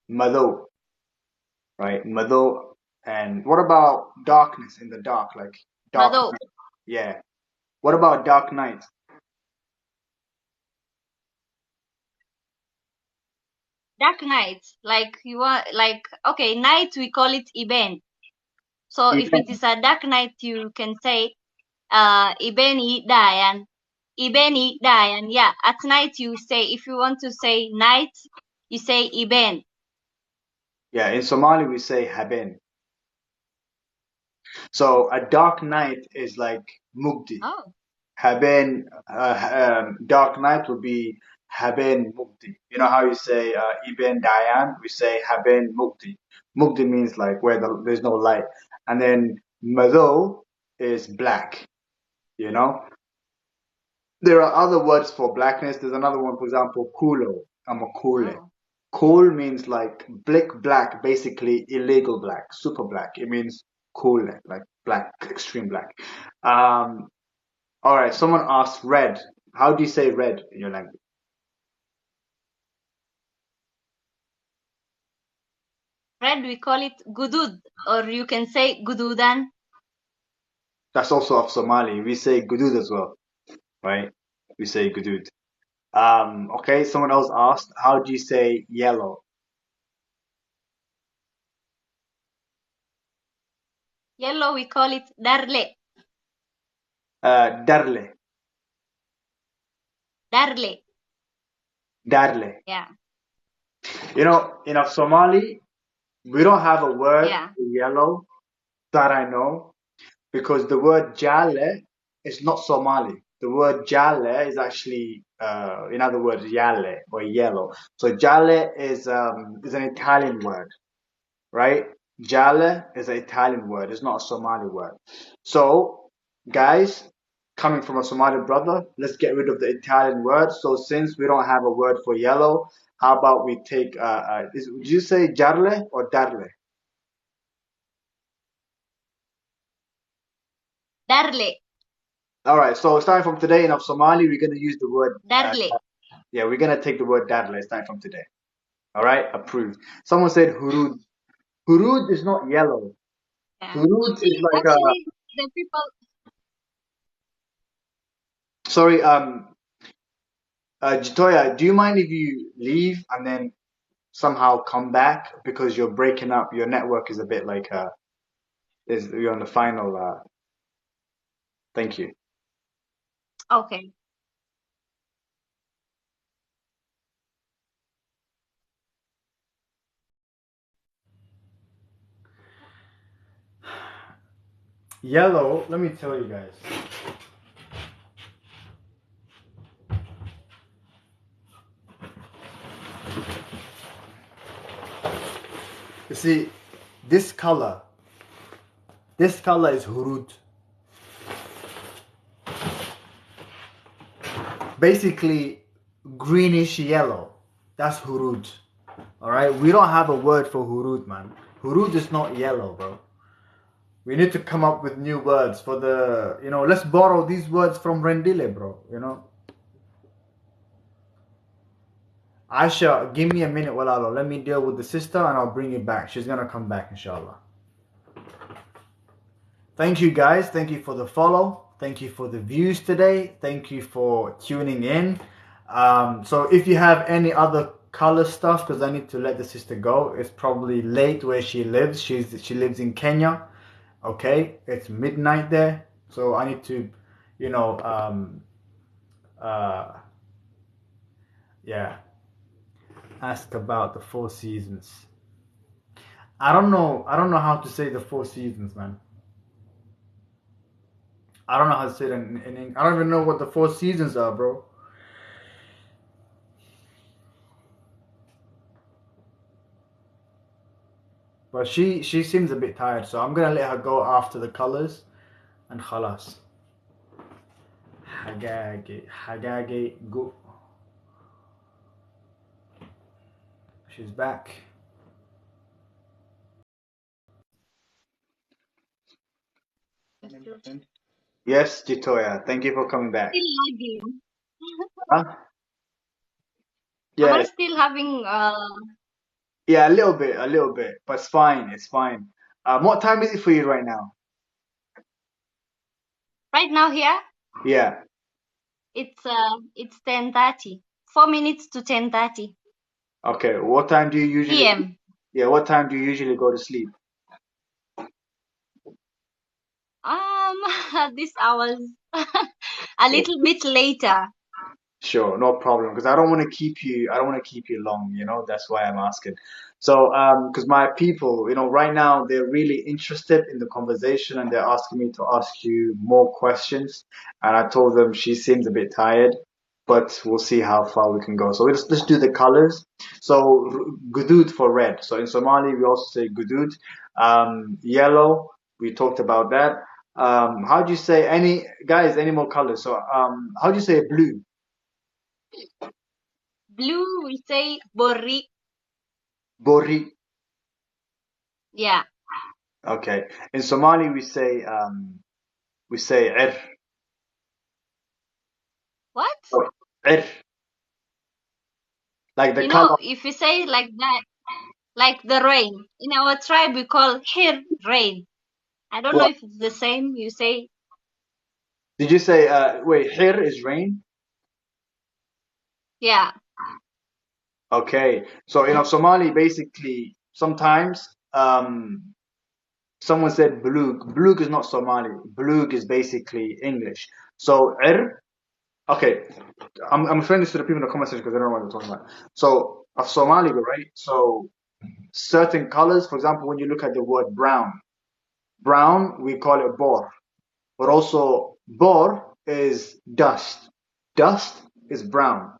Mado, right? Mado. And what about darkness in the dark? Like dark Mado. night. Yeah. What about dark night? Dark nights. Like you want like okay, night we call it Iben. So if it Even. is a dark night you can say Ibeni Dayan. Ibeni Dayan. Yeah. At night you say if you want to say night, you say Iben. Yeah. In Somali, we say Haben. So a dark night is like Mugdi. Oh. Haben, dark night would be Haben Mugdi. You know how you say Ibn Dayan? We say Haben Mugdi. Mugdi means like where there's no light. And then Mado is black, you know? There are other words for blackness. There's another one, for example, kulo. I'm a kule. Oh. Cool means like black, basically illegal black, super black. It means cool, like black, extreme black. Um, all right, someone asked red. How do you say red in your language? Red we call it Gudud. Or you can say Gududan. That's also of Somali. We say gudud as well, right? We say gudud. Okay, someone else asked, how do you say yellow? Yellow we call it Darle. Darle, Darle. darle. Yeah. You know, in of Somali, we don't have a word Yeah. for yellow that I know because the word jale is not Somali. The word jale is actually, in other words, yale or yellow. So jale is an Italian word, right? Jale is an Italian word. It's not a Somali word. So, guys, coming from a Somali brother, let's get rid of the Italian word. So, since we don't have a word for yellow, how about we take? Would you say jarle or darle? Darle. All right. So starting from today in Somali, we're gonna use the word. Darle. Yeah, we're gonna take the word dadle starting from today. All right, approved. Someone said hurud. Hurud is not yellow. Yeah. Hurud is like a. Actually, the people. Sorry, Jitoya, do you mind if you leave and then somehow come back because you're breaking up? Your network is a bit like is you're on the final. Thank you. Okay. Yellow. Let me tell you guys. You see, this color. This color is hurud. Basically, greenish yellow. That's hurud. All right. We don't have a word for hurud, man. Hurud is not yellow, bro. We need to come up with new words for the, let's borrow these words from Rendille, bro. Aisha, give me a minute, Walalo. Let me deal with the sister and I'll bring you back. She's going to come back, inshallah. Thank you, guys. Thank you for the follow. Thank you for the views today. Thank you for tuning in. So if you have any other color stuff, because I need to let the sister go. It's probably late where she lives. She lives in Kenya. Okay, it's midnight there. So I need to, yeah, ask about the four seasons. I don't know how to say the four seasons, man. I don't know how to say it in I don't even know what the four seasons are, bro. But she seems a bit tired, so I'm gonna let her go after the colors and khalas. Hagage go. She's back. Yes, Jitoya. Thank you for coming back. Still lagging. Huh? Am I Yeah, still having yeah, a little bit, but it's fine. It's fine. What time is it for you right now? right now here? Yeah. It's 10:30. 4 minutes to 10:30 Okay. What time do you usually? p.m. Yeah. What time do you usually go to sleep? At this hours, a little bit later. Sure, no problem. Because I don't want to keep you. I don't want to keep you long. That's why I'm asking. So, because my people, right now they're really interested in the conversation and they're asking me to ask you more questions. And I told them she seems a bit tired, but we'll see how far we can go. So let's do the colors. So, gudud for red. So in Somali we also say gudud. Yellow. We talked about that. How do you say any more colors? So, how do you say blue? Blue, we say borri. Bori. Yeah. Okay. In Somali, we say ir. What? Oh, ir. Like the You know, color. if you say like that, like the rain. In our tribe, we call here rain. I don't know What? if it's the same. You say, Did you say wait, hir is rain? yeah. Okay. So Somali basically sometimes someone said blug. Blug is not Somali. Blug is basically English. So ir. Okay. I'm referring this to the people in the comment section because they don't know what I'm talking about. So of Somali, right? So certain colors, for example, when you look at the word brown. Brown, we call it bor. But also, bor is dust. Dust is brown.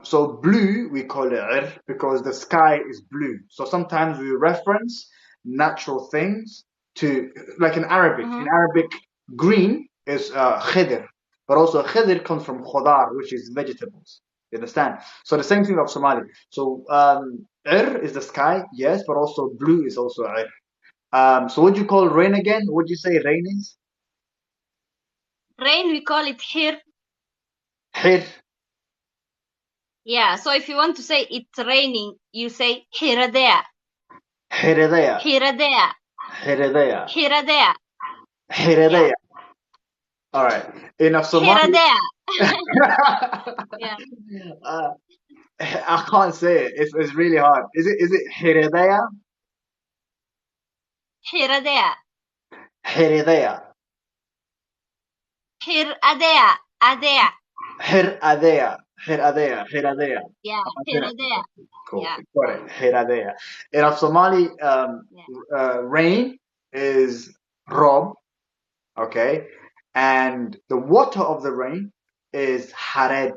So blue, we call it ir because the sky is blue. So sometimes we reference natural things to, like in Arabic. In Mm-hmm. Arabic, green is khidr. But also khidr comes from khodar, which is vegetables. You understand? So the same thing of Somali. So ir is the sky, yes, but also blue is also ir. So what do you call rain again? What do you say rain is? Rain, we call it hir. Hir. Yeah, so if you want to say it's raining, you say hiradea. Hiradea. Hiradea. Hiradea. Hiradea. Hiradea. All right. Enough Somali. Hiradea. Yeah. I can't say it. It's really hard. Is it Hiradea? Hiradea. Hiradea. Hiradea. Adea. Hiradea. Hiradea. Hiradea. Yeah, hiradea. Cool. Yeah. Got it. Hiradea. Enough Somali. Yeah. Rain is rob. Okay. And the water of the rain is hared.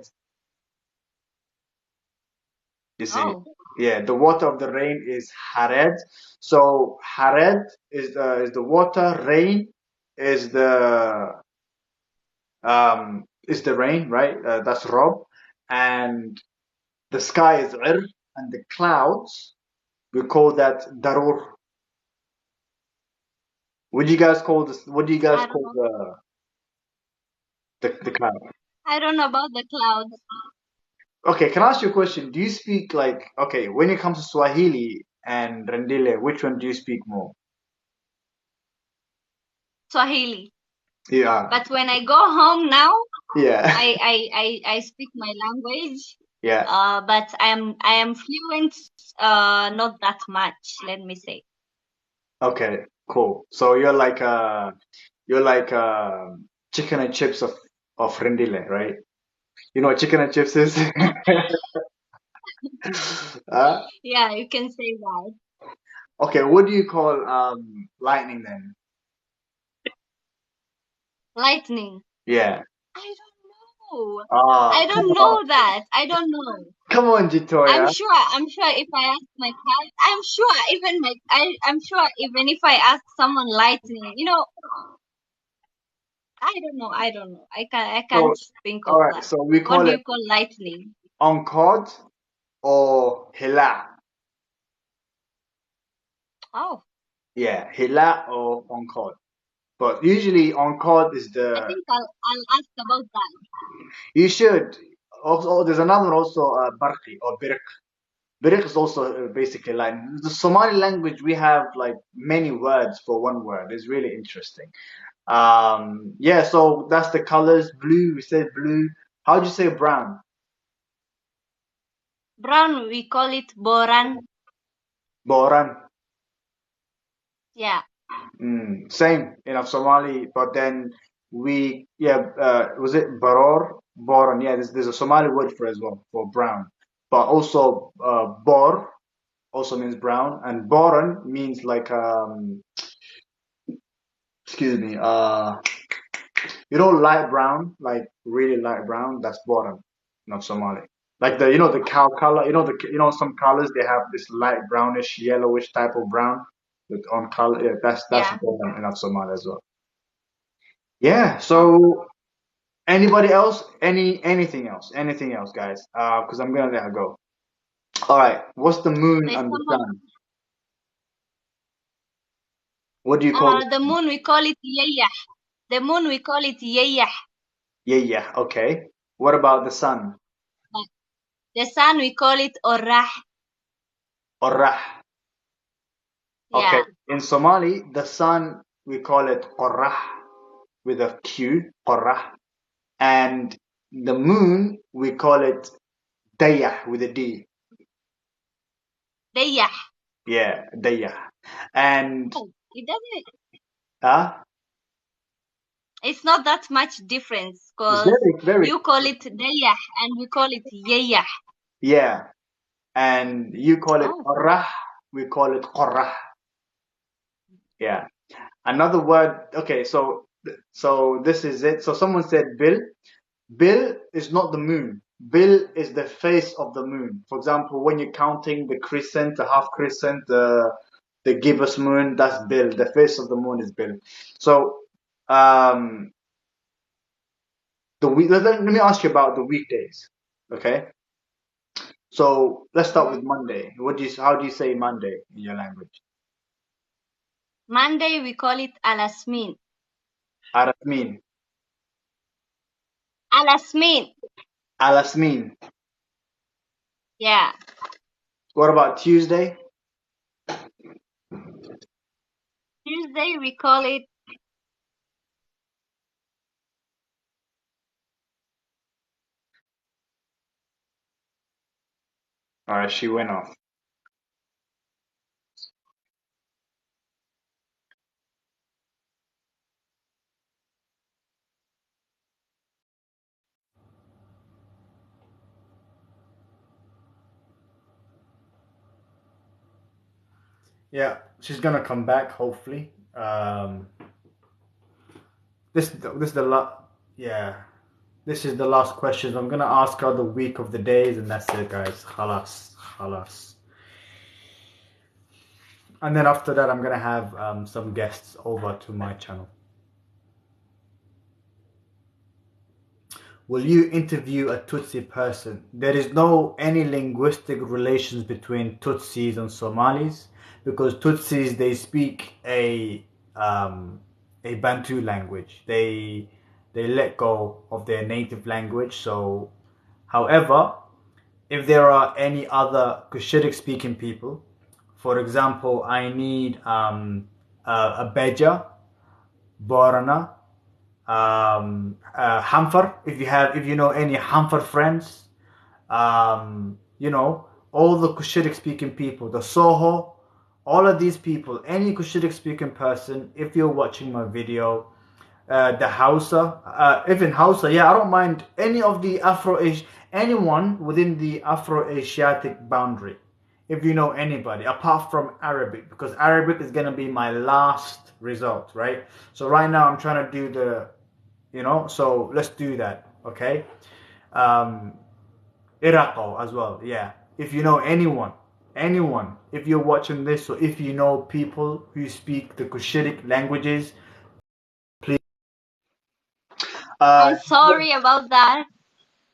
You see? Oh. Yeah, the water of the rain is hared. So hared is the water, rain is the rain, right? That's rob. And the sky is ir, and the clouds, we call that darur. What do you guys call this? What do you guys call the cloud? I don't know about the clouds. Okay, can I ask you a question? Do you speak like, okay, when it comes to Swahili and Rendille, which one do you speak more? Swahili. Yeah. But when I go home now, Yeah. I speak my language. Yeah. But I am fluent. Not that much. Let me say. Okay, cool. So you're like chicken and chips of Rendille, right? You know what chicken and chips is? uh, Yeah, you can say that. okay, what do you call lightning then? Lightning. Yeah. I don't know. Ah, I come don't on. know that. I don't know. Come on, Jitoya. I'm sure if I ask my child, I'm sure even if I ask someone lightning, I don't know. I So, can't think all of right, that. so we What call do it you call lightning? encode or hila. Oh, Yeah, hila or encode. But usually encode is I the think I'll ask about that. you should also there's another one also barqi or birq. Birq is also basically like the Somali language. We have like many words for one word. It's really interesting. Yeah, so that's the colors. Blue, we said blue. How do you say brown? Brown, we call it boran. Boran. Yeah. Same in Somali, but then was it baror? Boran. Yeah, there's a Somali word for it as well for brown, but also bor also means brown, and boran means like excuse me, light brown, like really light brown. That's boran, not Somali. Like the cow color. Some colors they have this light brownish, yellowish type of brown with on color. Yeah, that's Yeah. boran in Somali as well. Yeah. So anybody else? Anything else, guys? Because I'm gonna let her go. All right. What's the moon There's and the someone. sun? What do you call it? The moon, we call it yayah. The moon, we call it yayah. Yeah, yeah. Okay. What about the sun? But the sun, we call it orah. Orrah. Okay. Yeah. In Somali, the sun we call it qorrah with a Q, qorrah, and the moon we call it dayah with a D. Dayah. Yeah, dayah. And Oh, it doesn't. uh It's not that much difference it's because very you call it dayah and we call it yayah. yeah. And you call it Oh. qorrah, we call it qorrah. Yeah. Another word. Okay, so this is it. So someone said bill. Bill is not the moon. Bill is the face of the moon. For example, when you're counting the crescent, the half crescent, the gibbous moon, that's Bill. The face of the moon is Bill. So um, let me ask you about the weekdays. Okay. So let's start with Monday. How do you say Monday in your language? Monday, we call it alasmin. Arasmin. Alasmin. Alasmin. Yeah. What about Tuesday? Tuesday we call it All right, she went off. Yeah, she's gonna come back hopefully. This is the yeah. This is the last question. I'm gonna ask her the week of the days, and that's it, guys. Khalas, khalas. And then after that, I'm gonna have some guests over to my channel. Will you interview a Tutsi person? There is no any linguistic relations between Tutsis and Somalis because Tutsis they speak a Bantu language. They let go of their native language. So, however, if there are any other Cushitic speaking people, for example, I need a Beja, Borana, Hamfer. If you know any Hamfer friends, you know all the Cushitic speaking people, the Soho, all of these people, any Cushitic speaking person. If you're watching my video, the Hausa, even Hausa, yeah, I don't mind any of the anyone within the Afro-Asiatic boundary. If you know anybody, apart from Arabic, because Arabic is gonna be my last result, right? So right now I'm trying to do so let's do that, okay? Um, Iraqo as well, yeah. If you know anyone, if you're watching this, or if you know people who speak the Cushitic languages, please. I'm sorry about that.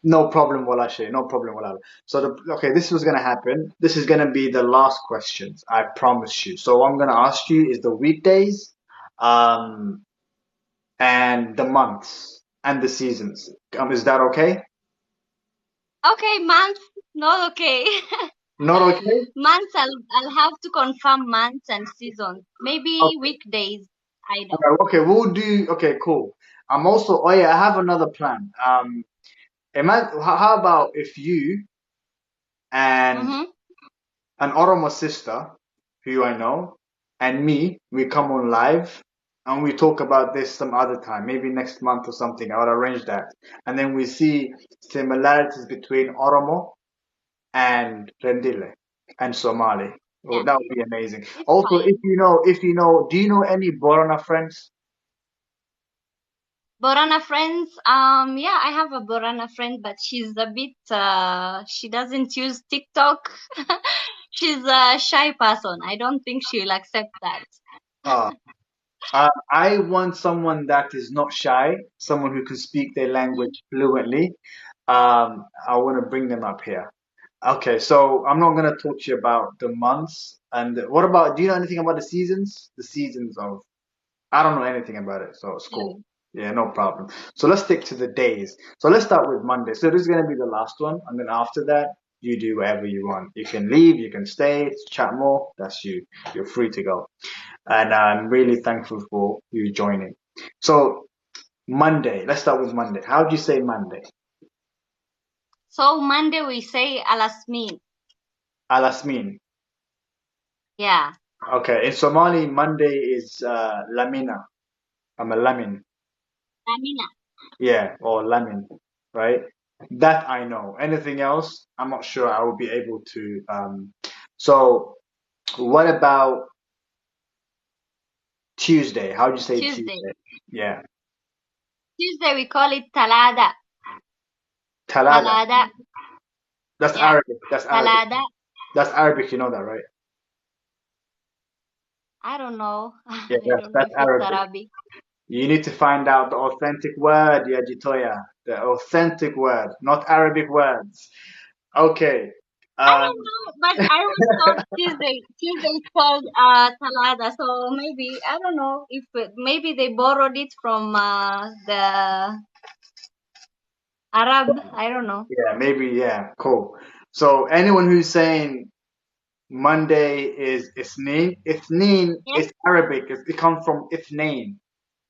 No problem, Walashe. No problem, Walala. So, okay, this was gonna happen. This is gonna be the last questions. I promise you. So, what I'm gonna ask you is the weekdays, um, and the months and the seasons. Is that okay? Okay, months, not okay. Not okay? Months, I'll have to confirm months and seasons. Maybe Okay. weekdays. I don't. Okay, okay, we'll do. Okay, cool. I'm also. Oh yeah, I have another plan. How about if you and Mm-hmm. an Oromo sister who I know, and me, we come on live and we talk about this some other time, maybe next month or something. I'll arrange that. And then we see similarities between Oromo and Rendille and Somali. Oh, Yeah, that would be amazing. it's Also, fine. do you know any Borana friends? Borana friends. Yeah, I have a Borana friend, but she's a bit. She doesn't use TikTok. She's a shy person. I don't think she'll accept that. Uh, I want someone that is not shy, someone who can speak their Mhm. language fluently. I want to bring them up here. Okay, so I'm not gonna talk to you about the months. And what about, do you know anything about the seasons? The seasons of, I don't know anything about it, so it's cool. No. Yeah, no problem. So let's stick to the days. So let's start with Monday. So this is gonna be the last one, and then after that, you do whatever you want. You can leave, you can stay, chat more. That's you. You're free to go. And I'm really thankful for you joining. So Monday, let's start with Monday. How do you say Monday? So Monday we say alasmin. Alasmin. Yeah, Okay, in Somali, Monday is Lamina. I'm a Lamin. lamina. Yeah, or Lamin, right? That I know. Anything else, I'm not sure I will be able to. So, what about Tuesday? How do you say Tuesday. Tuesday? Yeah, Tuesday we call it talada. Talada. Talada. That's Yeah, Arabic. That's Arabic. talada. That's Arabic. You know that, right? I don't know. Yeah, I don't know that's if it's Arabic. Arabic. You need to find out the authentic word, ya Jitoya. The authentic word, not Arabic words. Okay. I Um, don't know, but I always thought Tuesday is called Talada. So maybe I don't know if maybe they borrowed it from the Arab, I don't know. Yeah, maybe, yeah, cool. So anyone who's saying Monday is Ithnin, Ithnin Yes. is Arabic. It comes from Ithnain,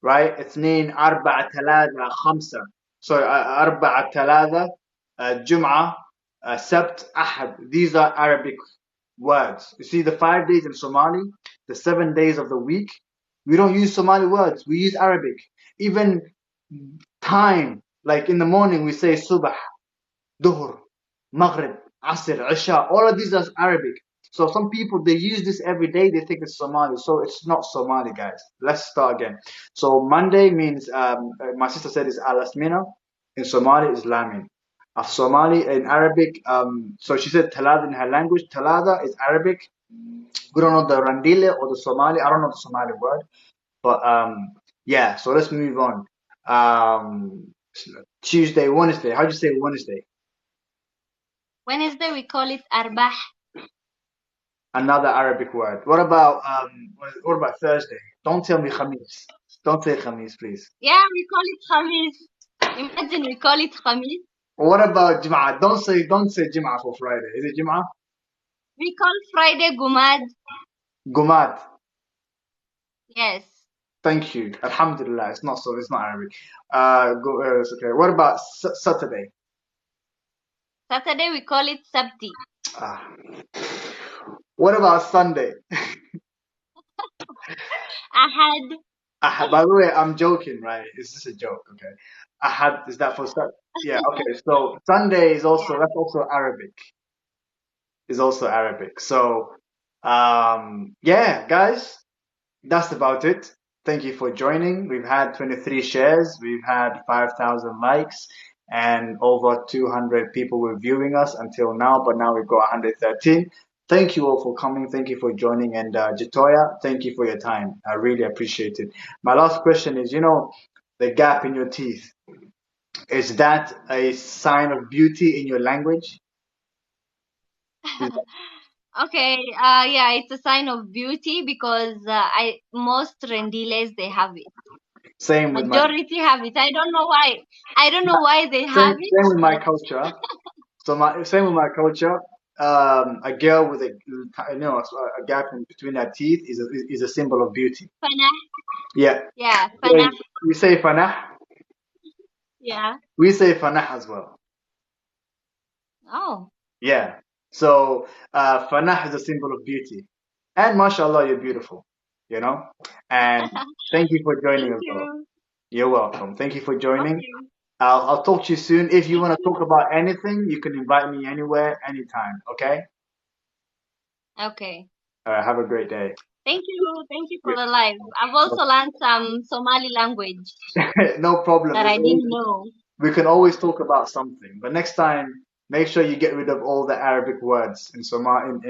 right? Ithnain, Arba'a, Thalatha, Khamsa. So Arba'a, Thalatha, Jum'ah, Sabt, Ahad. These are Arabic words. You see, the 5 days in Somali, the 7 days of the week, we don't use Somali words. We use Arabic. Even time, like in the morning, we say Subh, Dhuhr, Maghrib, Asr, Isha. All of these are Arabic. So some people, they use this every day. They think it's Somali. So it's not Somali, guys. Let's start again. So Monday means, my sister said it's Alasmina. In Somali, it's Lamin. Of Somali in Arabic, so she said Talada in her language. Talada is Arabic. We don't know the Rendille or the Somali. I don't know the Somali word. But yeah, so let's move on. Tuesday, Wednesday. How do you say Wednesday? Wednesday we call it Arbah. Another Arabic word. What about Thursday? Don't tell me Khamis. Don't say Khamis, please. Yeah, we call it Khamis. Imagine we call it Khamis. What about Jum'ah? Don't say Jum'ah for Friday. Is it Jum'ah? We call Friday Gumad. Gumad. Yes. Thank you. Alhamdulillah. It's not Arabic. It's okay. What about Saturday? Saturday we call it Sabti. Ah. What about Sunday? Ahad. By the way, I'm joking, right? It's just a joke, okay? Ahad, is that for Sun? Yeah, okay. So Sunday is also, Yeah. that's also Arabic. Is also Arabic. So, yeah, guys, that's about it. Thank you for joining. We've had 23 shares. We've had 5,000 likes and over 200 people were viewing us until now, but now we've got 113. Thank you all for coming. Thank you for joining. And Jatoya, thank you for your time. I really appreciate it. My last question is, the gap in your teeth, is that a sign of beauty in your language? Is that Okay. Yeah, it's a sign of beauty because I most Rendiles they have it. same with my Majority have it. I don't know why. I don't know why they have it, same with my but culture? So my same with my culture. A girl with a gap in between her teeth is a symbol of beauty. Fanah. Yeah. Yeah, Wait, Fanah. we say fanah. Yeah. We say fanah as well. Oh. Yeah. So fanah is a symbol of beauty, and mashallah, you're beautiful. You know. And thank you for joining Thank as well. you. You're welcome. Thank you for joining. Okay. I'll talk to you soon. If you Thank want to talk you. about anything, you can invite me anywhere, anytime. Okay. Okay. All right. Have a great day. Thank you. Thank you for the live. I've also learned some Somali language No problem. that I didn't know. We can always talk about something, but next time, make sure you get rid of all the Arabic words in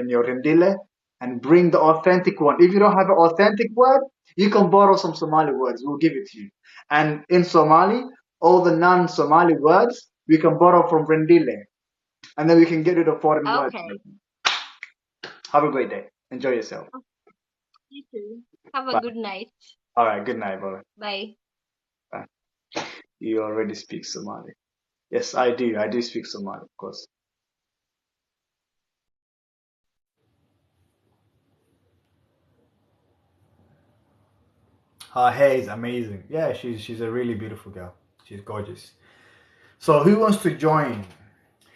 your Rendille and bring the authentic one. If you don't have an authentic word, you can borrow some Somali words. We'll give it to you. And in Somali, all the non-Somali words we can borrow from Rendille, and then we can get rid of foreign words. Okay. Have a great day. Enjoy yourself. You too. Have a Bye. good night. All right. Good night, brother. Bye. Bye. You already speak Somali. Yes, I do. I do speak Somali, of course. Her hair is amazing. Yeah, she's a really beautiful girl. She's gorgeous. So who wants to join?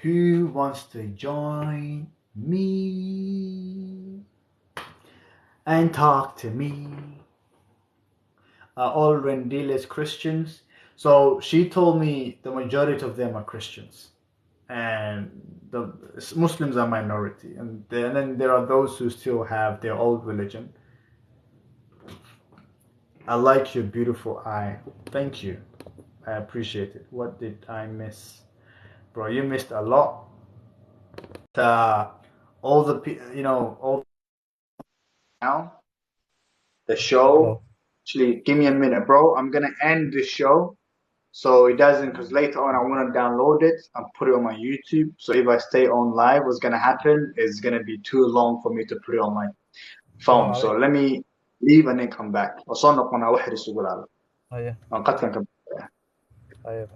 Who wants to join me and talk to me? Are all Rendiles Christians? So she told me the majority of them are Christians, and the Muslims are minority, and then there are those who still have their old religion. I like your beautiful eye. Thank you. I appreciate it. What did I miss? Bro, you missed a lot. All the, all now, the show. Hello. Actually, give me a minute, bro. I'm gonna end the show so it doesn't, because later on I want to download it and put it on my YouTube. So if I stay on live, what's gonna happen is gonna be too long for me to put it on my السلام phone. So عليكم. let me leave and then come back. وصلنا قناة واحد السؤال هذا. هيا قد كان هيا.